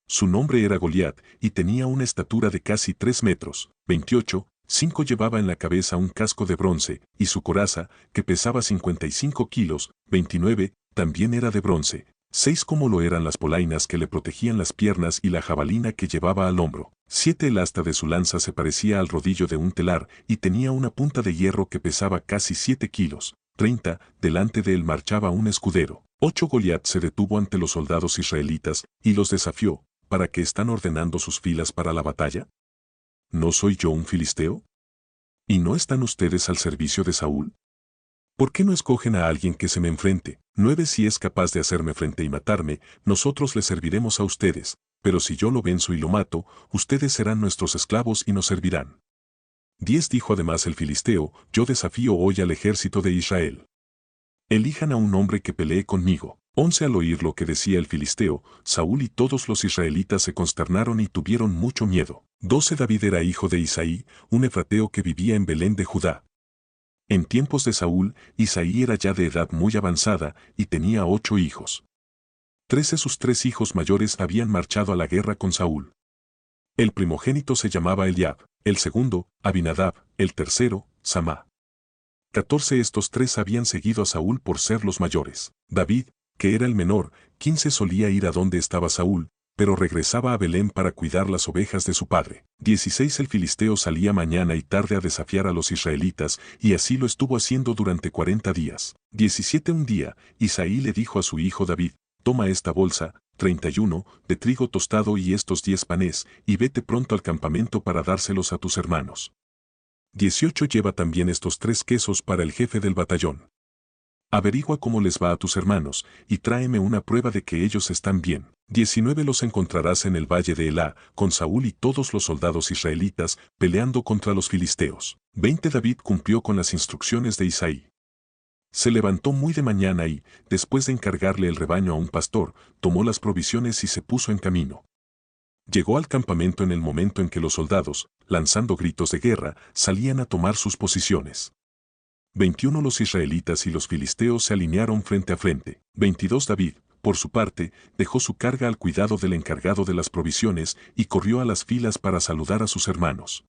Su nombre era Goliat, y tenía una estatura de casi 3 metros. 28 5 Llevaba en la cabeza un casco de bronce, y su coraza, que pesaba 55 kilos. 29 También era de bronce. 6 Como lo eran las polainas que le protegían las piernas y la jabalina que llevaba al hombro. 7 El asta de su lanza se parecía al rodillo de un telar, y tenía una punta de hierro que pesaba casi 7 kilos. 30 Delante de él marchaba un escudero. 8 Goliat se detuvo ante los soldados israelitas, y los desafió. ¿Para qué están ordenando sus filas para la batalla? ¿No soy yo un filisteo? ¿Y no están ustedes al servicio de Saúl? ¿Por qué no escogen a alguien que se me enfrente? 9 Si es capaz de hacerme frente y matarme, nosotros le serviremos a ustedes, pero si yo lo venzo y lo mato, ustedes serán nuestros esclavos y nos servirán. 10 Dijo además el filisteo, yo desafío hoy al ejército de Israel. Elijan a un hombre que pelee conmigo. 11 Al oír lo que decía el filisteo, Saúl y todos los israelitas se consternaron y tuvieron mucho miedo. 12 David era hijo de Isaí, un efrateo que vivía en Belén de Judá. En tiempos de Saúl, Isaí era ya de edad muy avanzada y tenía 8 hijos. 13 Sus 3 hijos mayores habían marchado a la guerra con Saúl. El primogénito se llamaba Eliab, el segundo, Abinadab, el tercero, Samá. 14 Estos 3 habían seguido a Saúl por ser los mayores. David, que era el menor, 15 solía ir a donde estaba Saúl, pero regresaba a Belén para cuidar las ovejas de su padre. 16 El filisteo salía mañana y tarde a desafiar a los israelitas, y así lo estuvo haciendo durante 40 días. 17 Un día, Isaí le dijo a su hijo David, toma esta bolsa, 31, de trigo tostado y estos 10 panes, y vete pronto al campamento para dárselos a tus hermanos. 18 Lleva también estos 3 quesos para el jefe del batallón. Averigua cómo les va a tus hermanos, y tráeme una prueba de que ellos están bien. 19 Los encontrarás en el valle de Elá, con Saúl y todos los soldados israelitas, peleando contra los filisteos. 20 David cumplió con las instrucciones de Isaí. Se levantó muy de mañana y, después de encargarle el rebaño a un pastor, tomó las provisiones y se puso en camino. Llegó al campamento en el momento en que los soldados, lanzando gritos de guerra, salían a tomar sus posiciones. 21 Los israelitas y los filisteos se alinearon frente a frente. 22 David, por su parte, dejó su carga al cuidado del encargado de las provisiones y corrió a las filas para saludar a sus hermanos.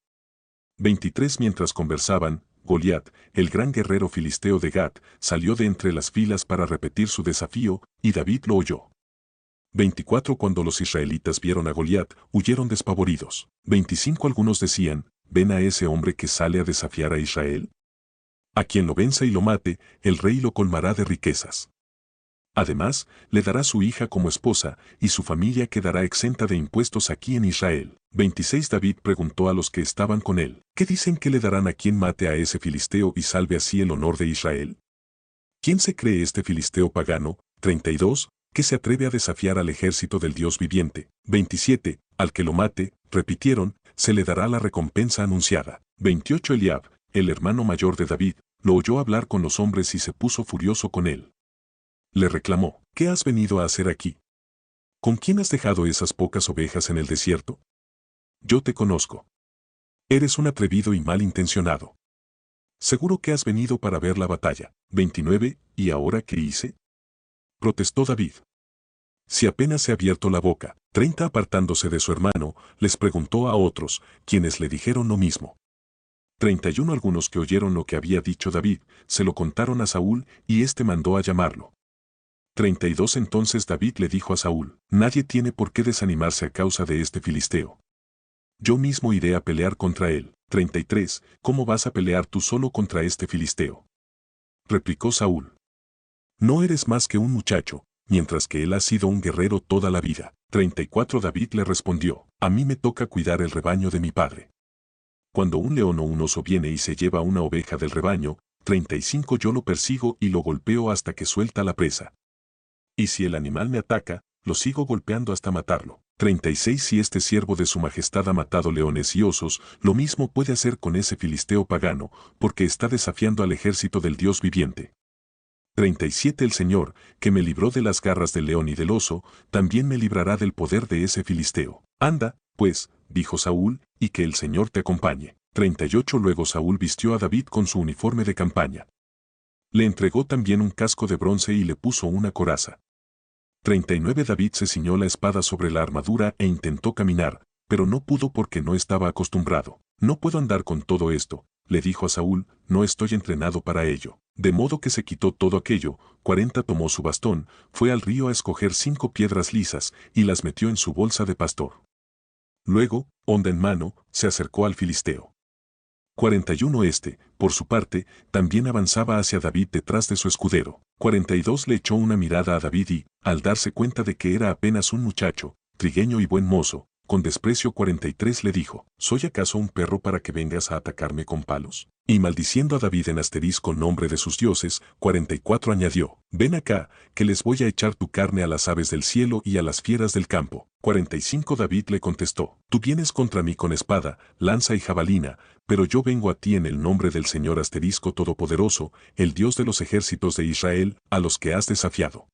23 Mientras conversaban, Goliat, el gran guerrero filisteo de Gat, salió de entre las filas para repetir su desafío, y David lo oyó. 24 Cuando los israelitas vieron a Goliat, huyeron despavoridos. 25 Algunos decían, ¿ven a ese hombre que sale a desafiar a Israel? A quien lo venza y lo mate, el rey lo colmará de riquezas. Además, le dará su hija como esposa, y su familia quedará exenta de impuestos aquí en Israel. 26 David preguntó a los que estaban con él, ¿qué dicen que le darán a quien mate a ese filisteo y salve así el honor de Israel? ¿Quién se cree este filisteo pagano? 32 ¿Que se atreve a desafiar al ejército del Dios viviente? 27 Al que lo mate, repitieron, se le dará la recompensa anunciada. 28 Eliab, el hermano mayor de David, lo oyó hablar con los hombres y se puso furioso con él. Le reclamó, ¿qué has venido a hacer aquí? ¿Con quién has dejado esas pocas ovejas en el desierto? Yo te conozco. Eres un atrevido y malintencionado. Seguro que has venido para ver la batalla. 29 ¿Y ahora qué hice? Protestó David. Si apenas se ha abierto la boca. 30 Apartándose de su hermano, les preguntó a otros, quienes le dijeron lo mismo. 31 Algunos que oyeron lo que había dicho David, se lo contaron a Saúl, y éste mandó a llamarlo. 32 Entonces David le dijo a Saúl, nadie tiene por qué desanimarse a causa de este filisteo. Yo mismo iré a pelear contra él. 33 ¿Cómo vas a pelear tú solo contra este filisteo? Replicó Saúl. No eres más que un muchacho, mientras que él ha sido un guerrero toda la vida. 34 David le respondió, a mí me toca cuidar el rebaño de mi padre. Cuando un león o un oso viene y se lleva una oveja del rebaño, 35 yo lo persigo y lo golpeo hasta que suelta la presa. Y si el animal me ataca, lo sigo golpeando hasta matarlo. 36 Si este siervo de su majestad ha matado leones y osos, lo mismo puede hacer con ese filisteo pagano, porque está desafiando al ejército del Dios viviente. 37 El Señor, que me libró de las garras del león y del oso, también me librará del poder de ese filisteo. Anda, pues, dijo Saúl, y que el Señor te acompañe. 38 Luego Saúl vistió a David con su uniforme de campaña. Le entregó también un casco de bronce y le puso una coraza. 39 David se ciñó la espada sobre la armadura e intentó caminar, pero no pudo porque no estaba acostumbrado. No puedo andar con todo esto, le dijo a Saúl, no estoy entrenado para ello. De modo que se quitó todo aquello. 40 Tomó su bastón, fue al río a escoger 5 piedras lisas y las metió en su bolsa de pastor. Luego, honda en mano, se acercó al filisteo. 41 por su parte, también avanzaba hacia David detrás de su escudero. 42 Le echó una mirada a David y, al darse cuenta de que era apenas un muchacho, trigueño y buen mozo, con desprecio 43 le dijo, ¿soy acaso un perro para que vengas a atacarme con palos? Y maldiciendo a David en asterisco nombre de sus dioses, 44 añadió, ven acá, que les voy a echar tu carne a las aves del cielo y a las fieras del campo. 45 David le contestó, tú vienes contra mí con espada, lanza y jabalina, pero yo vengo a ti en el nombre del Señor asterisco todopoderoso, el Dios de los ejércitos de Israel, a los que has desafiado.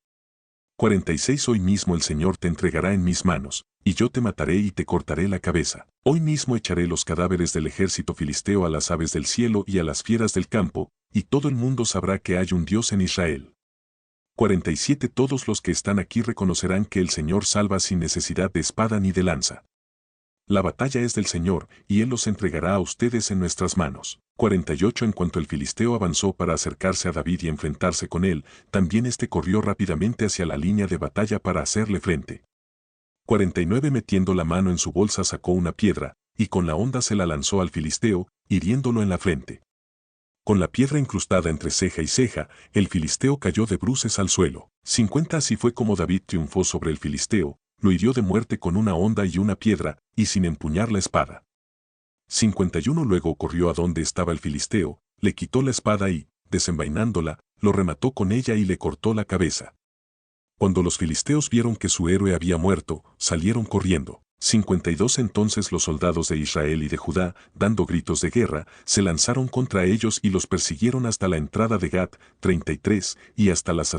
46 Hoy mismo el Señor te entregará en mis manos, y yo te mataré y te cortaré la cabeza. Hoy mismo echaré los cadáveres del ejército filisteo a las aves del cielo y a las fieras del campo, y todo el mundo sabrá que hay un Dios en Israel. 47 Todos los que están aquí reconocerán que el Señor salva sin necesidad de espada ni de lanza. La batalla es del Señor, y Él los entregará a ustedes en nuestras manos. 48 En cuanto el filisteo avanzó para acercarse a David y enfrentarse con él, también éste corrió rápidamente hacia la línea de batalla para hacerle frente. 49 Metiendo la mano en su bolsa sacó una piedra, y con la honda se la lanzó al filisteo, hiriéndolo en la frente. Con la piedra incrustada entre ceja y ceja, el filisteo cayó de bruces al suelo. 50 Así fue como David triunfó sobre el filisteo, lo hirió de muerte con una honda y una piedra, y sin empuñar la espada. 51 Luego corrió a donde estaba el filisteo, le quitó la espada y, desenvainándola, lo remató con ella y le cortó la cabeza. Cuando los filisteos vieron que su héroe había muerto, salieron corriendo. 52 Entonces los soldados de Israel y de Judá, dando gritos de guerra, se lanzaron contra ellos y los persiguieron hasta la entrada de Gat, 33, y hasta las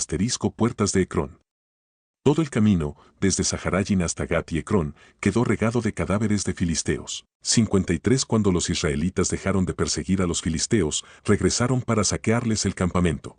puertas de Ecrón. Todo el camino, desde Saharayim hasta Gat y Ecrón, quedó regado de cadáveres de filisteos. 53 Cuando los israelitas dejaron de perseguir a los filisteos, regresaron para saquearles el campamento.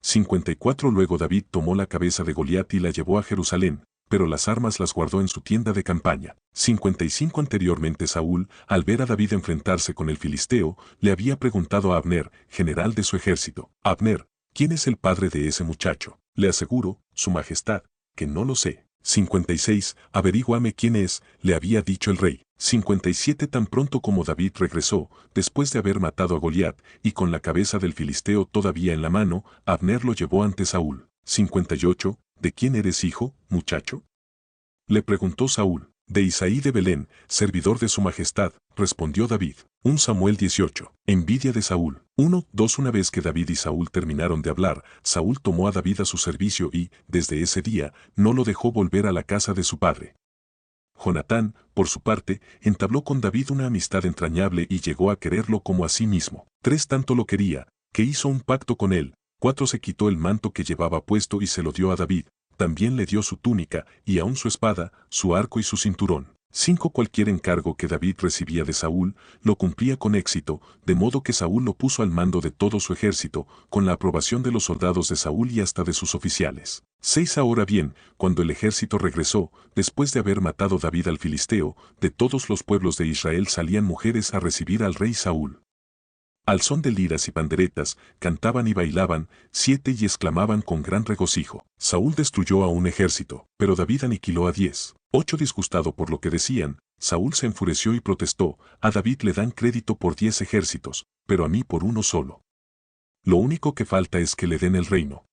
54 Luego David tomó la cabeza de Goliat y la llevó a Jerusalén, pero las armas las guardó en su tienda de campaña. 55 Anteriormente Saúl, al ver a David enfrentarse con el filisteo, le había preguntado a Abner, general de su ejército, Abner, ¿quién es el padre de ese muchacho? Le aseguro, su majestad, que no lo sé. 56 Averíguame quién es, le había dicho el rey. 57 Tan pronto como David regresó, después de haber matado a Goliat, y con la cabeza del filisteo todavía en la mano, Abner lo llevó ante Saúl. 58 ¿De quién eres hijo, muchacho? Le preguntó Saúl. De Isaí de Belén, servidor de su majestad, respondió David. 1 Samuel 18. Envidia de Saúl. 1, 2 Una vez que David y Saúl terminaron de hablar, Saúl tomó a David a su servicio y, desde ese día, no lo dejó volver a la casa de su padre. Jonatán, por su parte, entabló con David una amistad entrañable y llegó a quererlo como a sí mismo. 3 Tanto lo quería, que hizo un pacto con él. 4 Se quitó el manto que llevaba puesto y se lo dio a David. También le dio su túnica, y aun su espada, su arco y su cinturón. 5 Cualquier encargo que David recibía de Saúl, lo cumplía con éxito, de modo que Saúl lo puso al mando de todo su ejército, con la aprobación de los soldados de Saúl y hasta de sus oficiales. 6 Ahora bien, cuando el ejército regresó, después de haber matado David al filisteo, de todos los pueblos de Israel salían mujeres a recibir al rey Saúl. Al son de liras y panderetas, cantaban y bailaban, 7 y exclamaban con gran regocijo. Saúl destruyó a un ejército, pero David aniquiló a 10. 8 Disgustado por lo que decían, Saúl se enfureció y protestó, a David le dan crédito por 10 ejércitos, pero a mí por uno solo. Lo único que falta es que le den el reino.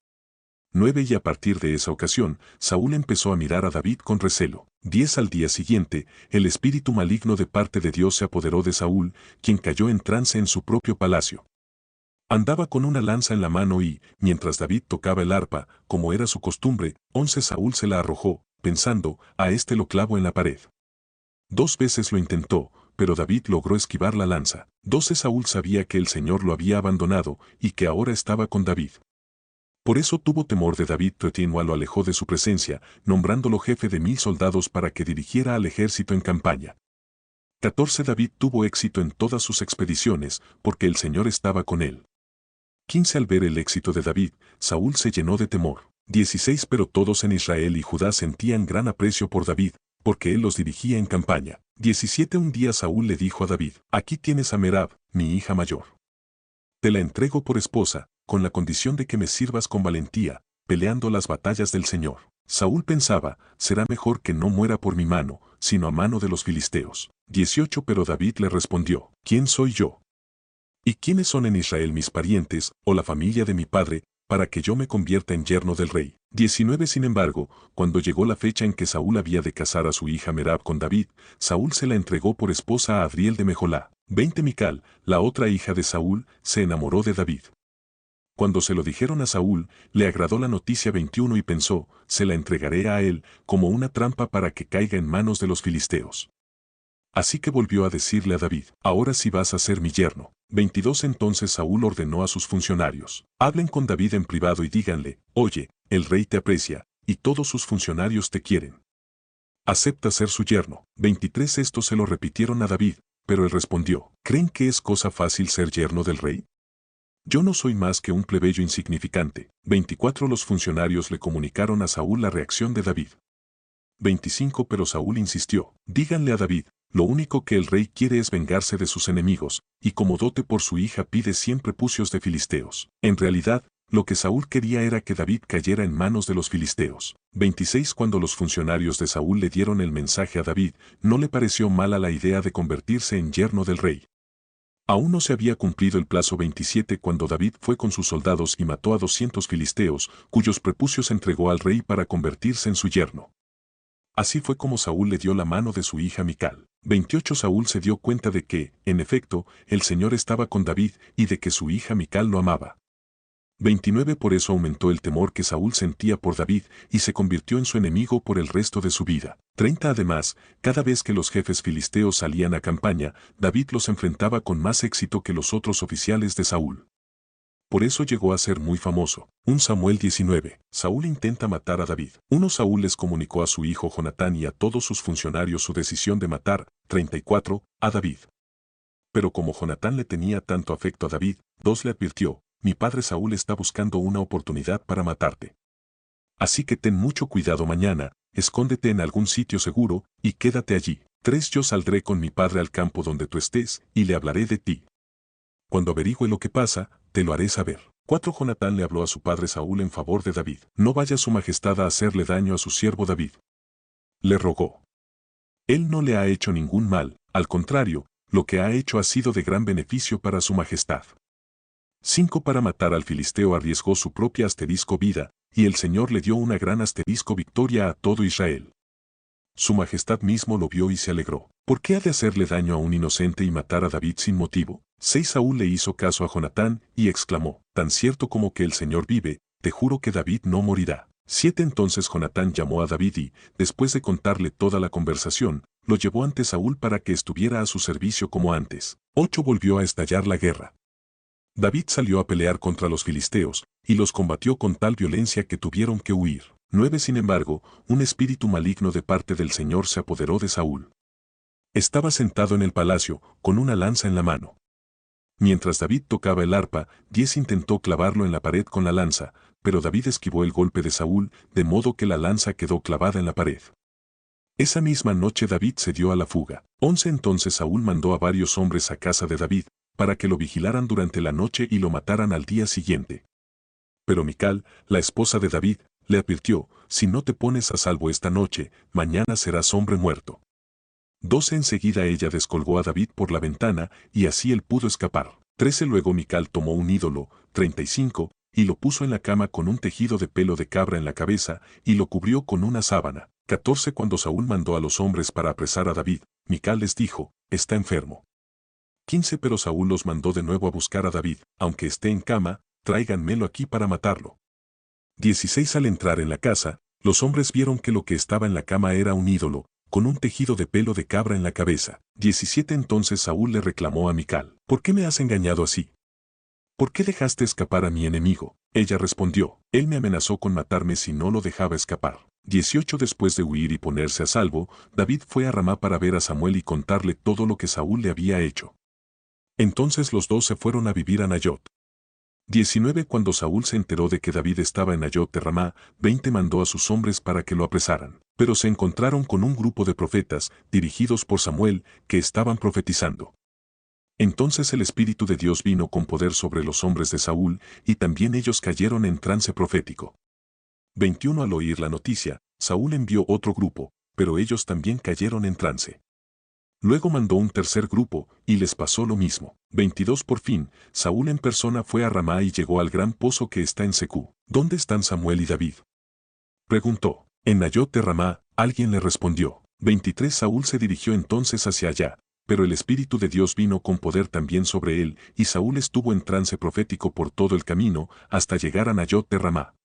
9 Y a partir de esa ocasión, Saúl empezó a mirar a David con recelo. 10 Al día siguiente, el espíritu maligno de parte de Dios se apoderó de Saúl, quien cayó en trance en su propio palacio. Andaba con una lanza en la mano y, mientras David tocaba el arpa, como era su costumbre, 11 Saúl se la arrojó, pensando, a este lo clavo en la pared. 2 veces lo intentó, pero David logró esquivar la lanza. 12 Saúl sabía que el Señor lo había abandonado y que ahora estaba con David. Por eso tuvo temor de David. Tretinoa lo alejó de su presencia, nombrándolo jefe de 1000 soldados para que dirigiera al ejército en campaña. 14. David tuvo éxito en todas sus expediciones, porque el Señor estaba con él. 15. Al ver el éxito de David, Saúl se llenó de temor. 16. Pero todos en Israel y Judá sentían gran aprecio por David, porque él los dirigía en campaña. 17. Un día Saúl le dijo a David: aquí tienes a Merab, mi hija mayor. Te la entrego por esposa, con la condición de que me sirvas con valentía, peleando las batallas del Señor. Saúl pensaba: será mejor que no muera por mi mano, sino a mano de los filisteos. 18. Pero David le respondió: ¿quién soy yo? ¿Y quiénes son en Israel mis parientes, o la familia de mi padre, para que yo me convierta en yerno del rey? 19. Sin embargo, cuando llegó la fecha en que Saúl había de casar a su hija Merab con David, Saúl se la entregó por esposa a Adriel de Mejolá. 20. Mical, la otra hija de Saúl, se enamoró de David. Cuando se lo dijeron a Saúl, le agradó la noticia. 21. Y pensó: se la entregaré a él, como una trampa para que caiga en manos de los filisteos. Así que volvió a decirle a David: ahora sí vas a ser mi yerno. 22. Entonces Saúl ordenó a sus funcionarios: hablen con David en privado y díganle: oye, el rey te aprecia, y todos sus funcionarios te quieren. Acepta ser su yerno. 23. Esto se lo repitieron a David, pero él respondió: ¿creen que es cosa fácil ser yerno del rey? Yo no soy más que un plebeyo insignificante. 24. Los funcionarios le comunicaron a Saúl la reacción de David. 25. Pero Saúl insistió: díganle a David: lo único que el rey quiere es vengarse de sus enemigos, y como dote por su hija pide 100 prepucios de filisteos. En realidad, lo que Saúl quería era que David cayera en manos de los filisteos. 26. Cuando los funcionarios de Saúl le dieron el mensaje a David, no le pareció mala la idea de convertirse en yerno del rey. Aún no se había cumplido el plazo. 27. Cuando David fue con sus soldados y mató a 200 filisteos, cuyos prepucios entregó al rey para convertirse en su yerno. Así fue como Saúl le dio la mano de su hija Mical. 28. Saúl se dio cuenta de que, en efecto, el Señor estaba con David y de que su hija Mical lo amaba. 29. Por eso aumentó el temor que Saúl sentía por David y se convirtió en su enemigo por el resto de su vida. 30. Además, cada vez que los jefes filisteos salían a campaña, David los enfrentaba con más éxito que los otros oficiales de Saúl. Por eso llegó a ser muy famoso. 1 Samuel 19. Saúl intenta matar a David. 1 Saúl les comunicó a su hijo Jonatán y a todos sus funcionarios su decisión de matar, 34, a David. Pero como Jonatán le tenía tanto afecto a David, 2 le advirtió: mi padre Saúl está buscando una oportunidad para matarte. Así que ten mucho cuidado mañana, escóndete en algún sitio seguro, y quédate allí. 3 Yo saldré con mi padre al campo donde tú estés, y le hablaré de ti. Cuando averigüe lo que pasa, te lo haré saber. 4 Jonatán le habló a su padre Saúl en favor de David. No vaya su majestad a hacerle daño a su siervo David. Le rogó. Él no le ha hecho ningún mal, al contrario, lo que ha hecho ha sido de gran beneficio para su majestad. 5 Para matar al filisteo arriesgó su propia vida, y el Señor le dio una gran victoria a todo Israel. Su majestad mismo lo vio y se alegró. ¿Por qué ha de hacerle daño a un inocente y matar a David sin motivo? 6 Saúl le hizo caso a Jonatán y exclamó: tan cierto como que el Señor vive, te juro que David no morirá. 7 Entonces Jonatán llamó a David y, después de contarle toda la conversación, lo llevó ante Saúl para que estuviera a su servicio como antes. 8 Volvió a estallar la guerra. David salió a pelear contra los filisteos, y los combatió con tal violencia que tuvieron que huir. 9 Sin embargo, un espíritu maligno de parte del Señor se apoderó de Saúl. Estaba sentado en el palacio, con una lanza en la mano. Mientras David tocaba el arpa, 10 intentó clavarlo en la pared con la lanza, pero David esquivó el golpe de Saúl, de modo que la lanza quedó clavada en la pared. Esa misma noche David se dio a la fuga. 11 Entonces Saúl mandó a varios hombres a casa de David, para que lo vigilaran durante la noche y lo mataran al día siguiente. Pero Mical, la esposa de David, le advirtió: si no te pones a salvo esta noche, mañana serás hombre muerto. 12 Enseguida ella descolgó a David por la ventana, y así él pudo escapar. 13 Luego Mical tomó un ídolo, 35, y lo puso en la cama con un tejido de pelo de cabra en la cabeza, y lo cubrió con una sábana. 14 Cuando Saúl mandó a los hombres para apresar a David, Mical les dijo: está enfermo. 15 Pero Saúl los mandó de nuevo a buscar a David: aunque esté en cama, tráiganmelo aquí para matarlo. 16 Al entrar en la casa, los hombres vieron que lo que estaba en la cama era un ídolo, con un tejido de pelo de cabra en la cabeza. 17 Entonces Saúl le reclamó a Mical: ¿por qué me has engañado así? ¿Por qué dejaste escapar a mi enemigo? Ella respondió, él me amenazó con matarme si no lo dejaba escapar. 18 Después de huir y ponerse a salvo, David fue a Ramá para ver a Samuel y contarle todo lo que Saúl le había hecho. Entonces los dos se fueron a vivir a Nayot. 19 Cuando Saúl se enteró de que David estaba en Nayot de Ramá, 20 mandó a sus hombres para que lo apresaran. Pero se encontraron con un grupo de profetas, dirigidos por Samuel, que estaban profetizando. Entonces el Espíritu de Dios vino con poder sobre los hombres de Saúl, y también ellos cayeron en trance profético. 21 Al oír la noticia, Saúl envió otro grupo, pero ellos también cayeron en trance. Luego mandó un tercer grupo, y les pasó lo mismo. 22 Por fin, Saúl en persona fue a Ramá y llegó al gran pozo que está en Secú. ¿Dónde están Samuel y David? Preguntó. En Nayot de Ramá, alguien le respondió. 23 Saúl se dirigió entonces hacia allá, pero el Espíritu de Dios vino con poder también sobre él, y Saúl estuvo en trance profético por todo el camino, hasta llegar a Nayot de Ramá.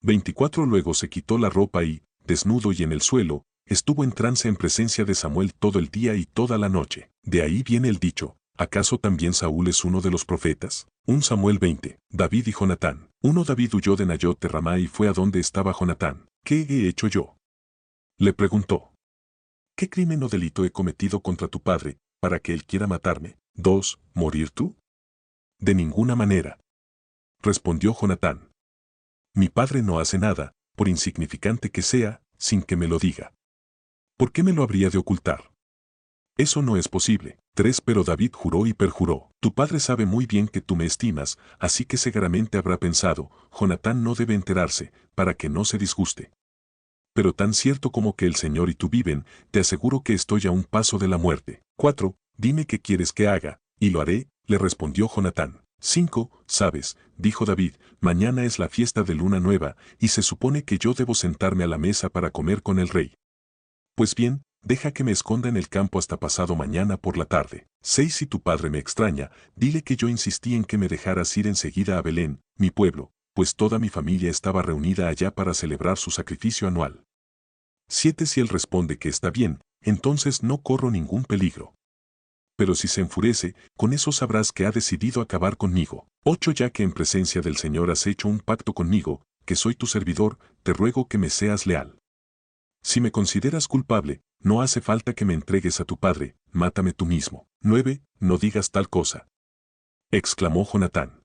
24 Luego se quitó la ropa y, desnudo y en el suelo, estuvo en trance en presencia de Samuel todo el día y toda la noche. De ahí viene el dicho, ¿acaso también Saúl es uno de los profetas? 1 Samuel 20. David y Jonatán. 1 David huyó de Nayot de Ramá y fue a donde estaba Jonatán. ¿Qué he hecho yo? Le preguntó. ¿Qué crimen o delito he cometido contra tu padre, para que él quiera matarme? 2. ¿Morir tú? De ninguna manera. Respondió Jonatán. Mi padre no hace nada, por insignificante que sea, sin que me lo diga. ¿Por qué me lo habría de ocultar? Eso no es posible. 3 Pero David juró y perjuró. Tu padre sabe muy bien que tú me estimas, así que seguramente habrá pensado, Jonatán no debe enterarse, para que no se disguste. Pero tan cierto como que el Señor y tú viven, te aseguro que estoy a un paso de la muerte. 4 Dime qué quieres que haga, y lo haré, le respondió Jonatán. 5 Sabes, dijo David, mañana es la fiesta de luna nueva, y se supone que yo debo sentarme a la mesa para comer con el rey. Pues bien, deja que me esconda en el campo hasta pasado mañana por la tarde. 6 Si tu padre me extraña, dile que yo insistí en que me dejaras ir enseguida a Belén, mi pueblo, pues toda mi familia estaba reunida allá para celebrar su sacrificio anual. 7 Si él responde que está bien, entonces no corro ningún peligro. Pero si se enfurece, con eso sabrás que ha decidido acabar conmigo. 8 Ya que en presencia del Señor has hecho un pacto conmigo, que soy tu servidor, te ruego que me seas leal. Si me consideras culpable, no hace falta que me entregues a tu padre, mátame tú mismo. 9 No digas tal cosa, exclamó Jonatán.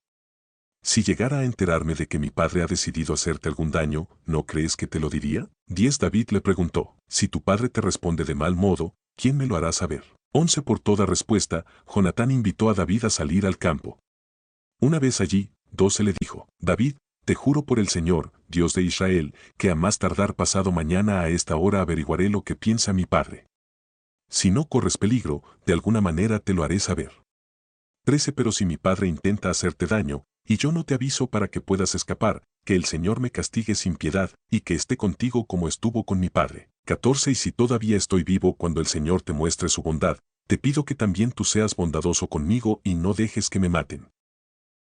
Si llegara a enterarme de que mi padre ha decidido hacerte algún daño, ¿no crees que te lo diría? 10 David le preguntó, si tu padre te responde de mal modo, ¿quién me lo hará saber? 11 Por toda respuesta, Jonatán invitó a David a salir al campo. Una vez allí, 12 le dijo, David, te juro por el Señor, Dios de Israel, que a más tardar pasado mañana a esta hora averiguaré lo que piensa mi padre. Si no corres peligro, de alguna manera te lo haré saber. 13 Pero si mi padre intenta hacerte daño, y yo no te aviso para que puedas escapar, que el Señor me castigue sin piedad, y que esté contigo como estuvo con mi padre. 14 Y si todavía estoy vivo cuando el Señor te muestre su bondad, te pido que también tú seas bondadoso conmigo y no dejes que me maten.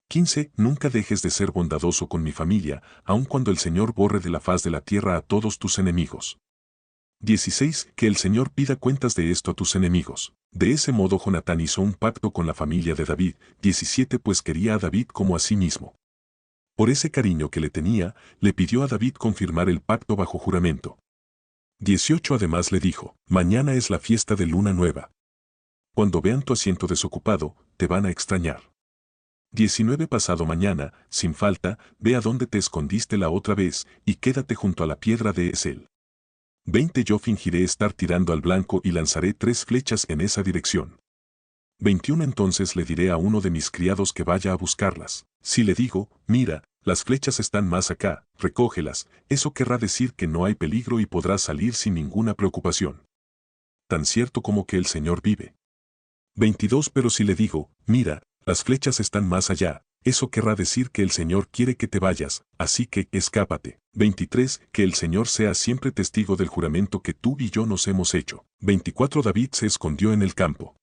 15 Nunca dejes de ser bondadoso con mi familia, aun cuando el Señor borre de la faz de la tierra a todos tus enemigos. 16 Que el Señor pida cuentas de esto a tus enemigos. De ese modo Jonatán hizo un pacto con la familia de David. 17 Pues quería a David como a sí mismo. Por ese cariño que le tenía, le pidió a David confirmar el pacto bajo juramento. 18 Además le dijo, mañana es la fiesta de luna nueva. Cuando vean tu asiento desocupado, te van a extrañar. 19 Pasado mañana, sin falta, ve a donde te escondiste la otra vez, y quédate junto a la piedra de Esel. 20 Yo fingiré estar tirando al blanco y lanzaré 3 flechas en esa dirección. 21 Entonces le diré a uno de mis criados que vaya a buscarlas. Si le digo, mira, las flechas están más acá, recógelas, eso querrá decir que no hay peligro y podrás salir sin ninguna preocupación. Tan cierto como que el Señor vive. 22 Pero si le digo, mira, las flechas están más allá, eso querrá decir que el Señor quiere que te vayas, así que escápate. 23 Que el Señor sea siempre testigo del juramento que tú y yo nos hemos hecho. 24 David se escondió en el campo.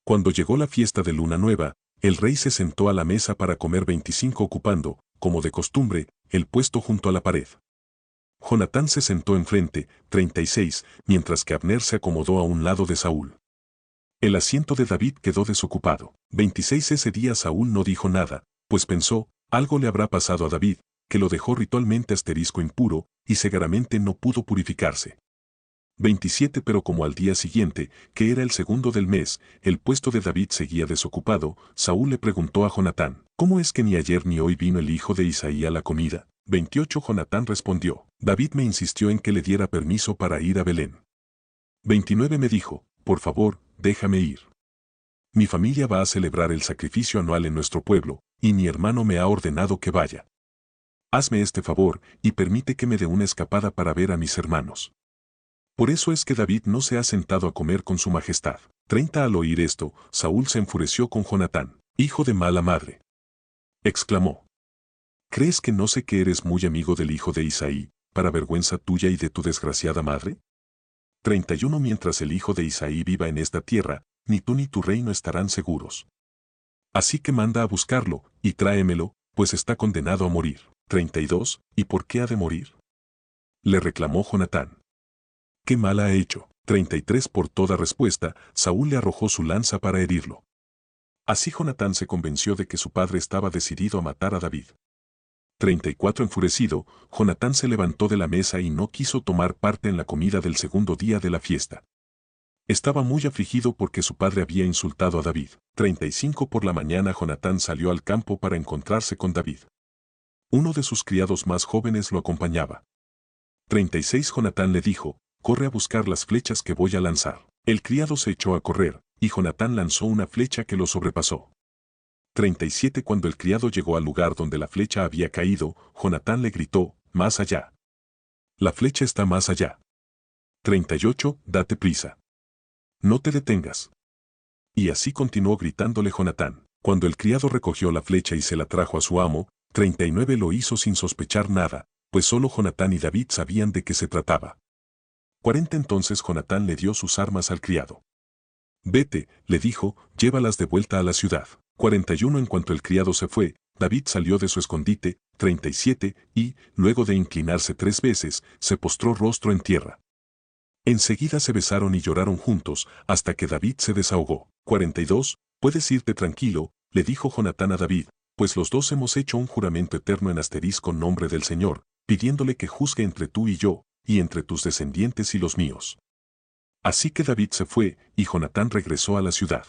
Cuando llegó la fiesta de luna nueva, el rey se sentó a la mesa para comer 25 ocupando, como de costumbre, el puesto junto a la pared. Jonatán se sentó enfrente, 36, mientras que Abner se acomodó a un lado de Saúl. El asiento de David quedó desocupado. 26 Ese día Saúl no dijo nada, pues pensó, algo le habrá pasado a David, que lo dejó ritualmente impuro, y segaramente no pudo purificarse. 27 Pero como al día siguiente, que era el segundo del mes, el puesto de David seguía desocupado, Saúl le preguntó a Jonatán, ¿cómo es que ni ayer ni hoy vino el hijo de Isaí a la comida? 28 Jonatán respondió, David me insistió en que le diera permiso para ir a Belén. 29 Me dijo, por favor, déjame ir. Mi familia va a celebrar el sacrificio anual en nuestro pueblo, y mi hermano me ha ordenado que vaya. Hazme este favor, y permite que me dé una escapada para ver a mis hermanos. Por eso es que David no se ha sentado a comer con su majestad. 30 Al oír esto, Saúl se enfureció con Jonatán, hijo de mala madre. Exclamó, ¿crees que no sé que eres muy amigo del hijo de Isaí, para vergüenza tuya y de tu desgraciada madre? 31 Mientras el hijo de Isaí viva en esta tierra, ni tú ni tu reino estarán seguros. Así que manda a buscarlo, y tráemelo, pues está condenado a morir. 32 ¿Y por qué ha de morir? Le reclamó Jonatán. ¿Qué mal ha hecho? 33 Por toda respuesta, Saúl le arrojó su lanza para herirlo. Así Jonatán se convenció de que su padre estaba decidido a matar a David. 34 Enfurecido, Jonatán se levantó de la mesa y no quiso tomar parte en la comida del segundo día de la fiesta. Estaba muy afligido porque su padre había insultado a David. 35 Por la mañana Jonatán salió al campo para encontrarse con David. Uno de sus criados más jóvenes lo acompañaba. 36 Jonatán le dijo, corre a buscar las flechas que voy a lanzar. El criado se echó a correr, y Jonatán lanzó una flecha que lo sobrepasó. 37 Cuando el criado llegó al lugar donde la flecha había caído, Jonatán le gritó, más allá. La flecha está más allá. 38 Date prisa. No te detengas. Y así continuó gritándole Jonatán. Cuando el criado recogió la flecha y se la trajo a su amo, 39 Lo hizo sin sospechar nada, pues solo Jonatán y David sabían de qué se trataba. 40 Entonces Jonatán le dio sus armas al criado. Vete, le dijo, llévalas de vuelta a la ciudad. 41 En cuanto el criado se fue, David salió de su escondite. 37 Y, luego de inclinarse 3 veces, se postró rostro en tierra. Enseguida se besaron y lloraron juntos, hasta que David se desahogó. 42 Puedes irte tranquilo, le dijo Jonatán a David, pues los dos hemos hecho un juramento eterno en nombre del Señor, pidiéndole que juzgue entre tú y yo, y entre tus descendientes y los míos. Así que David se fue, y Jonatán regresó a la ciudad.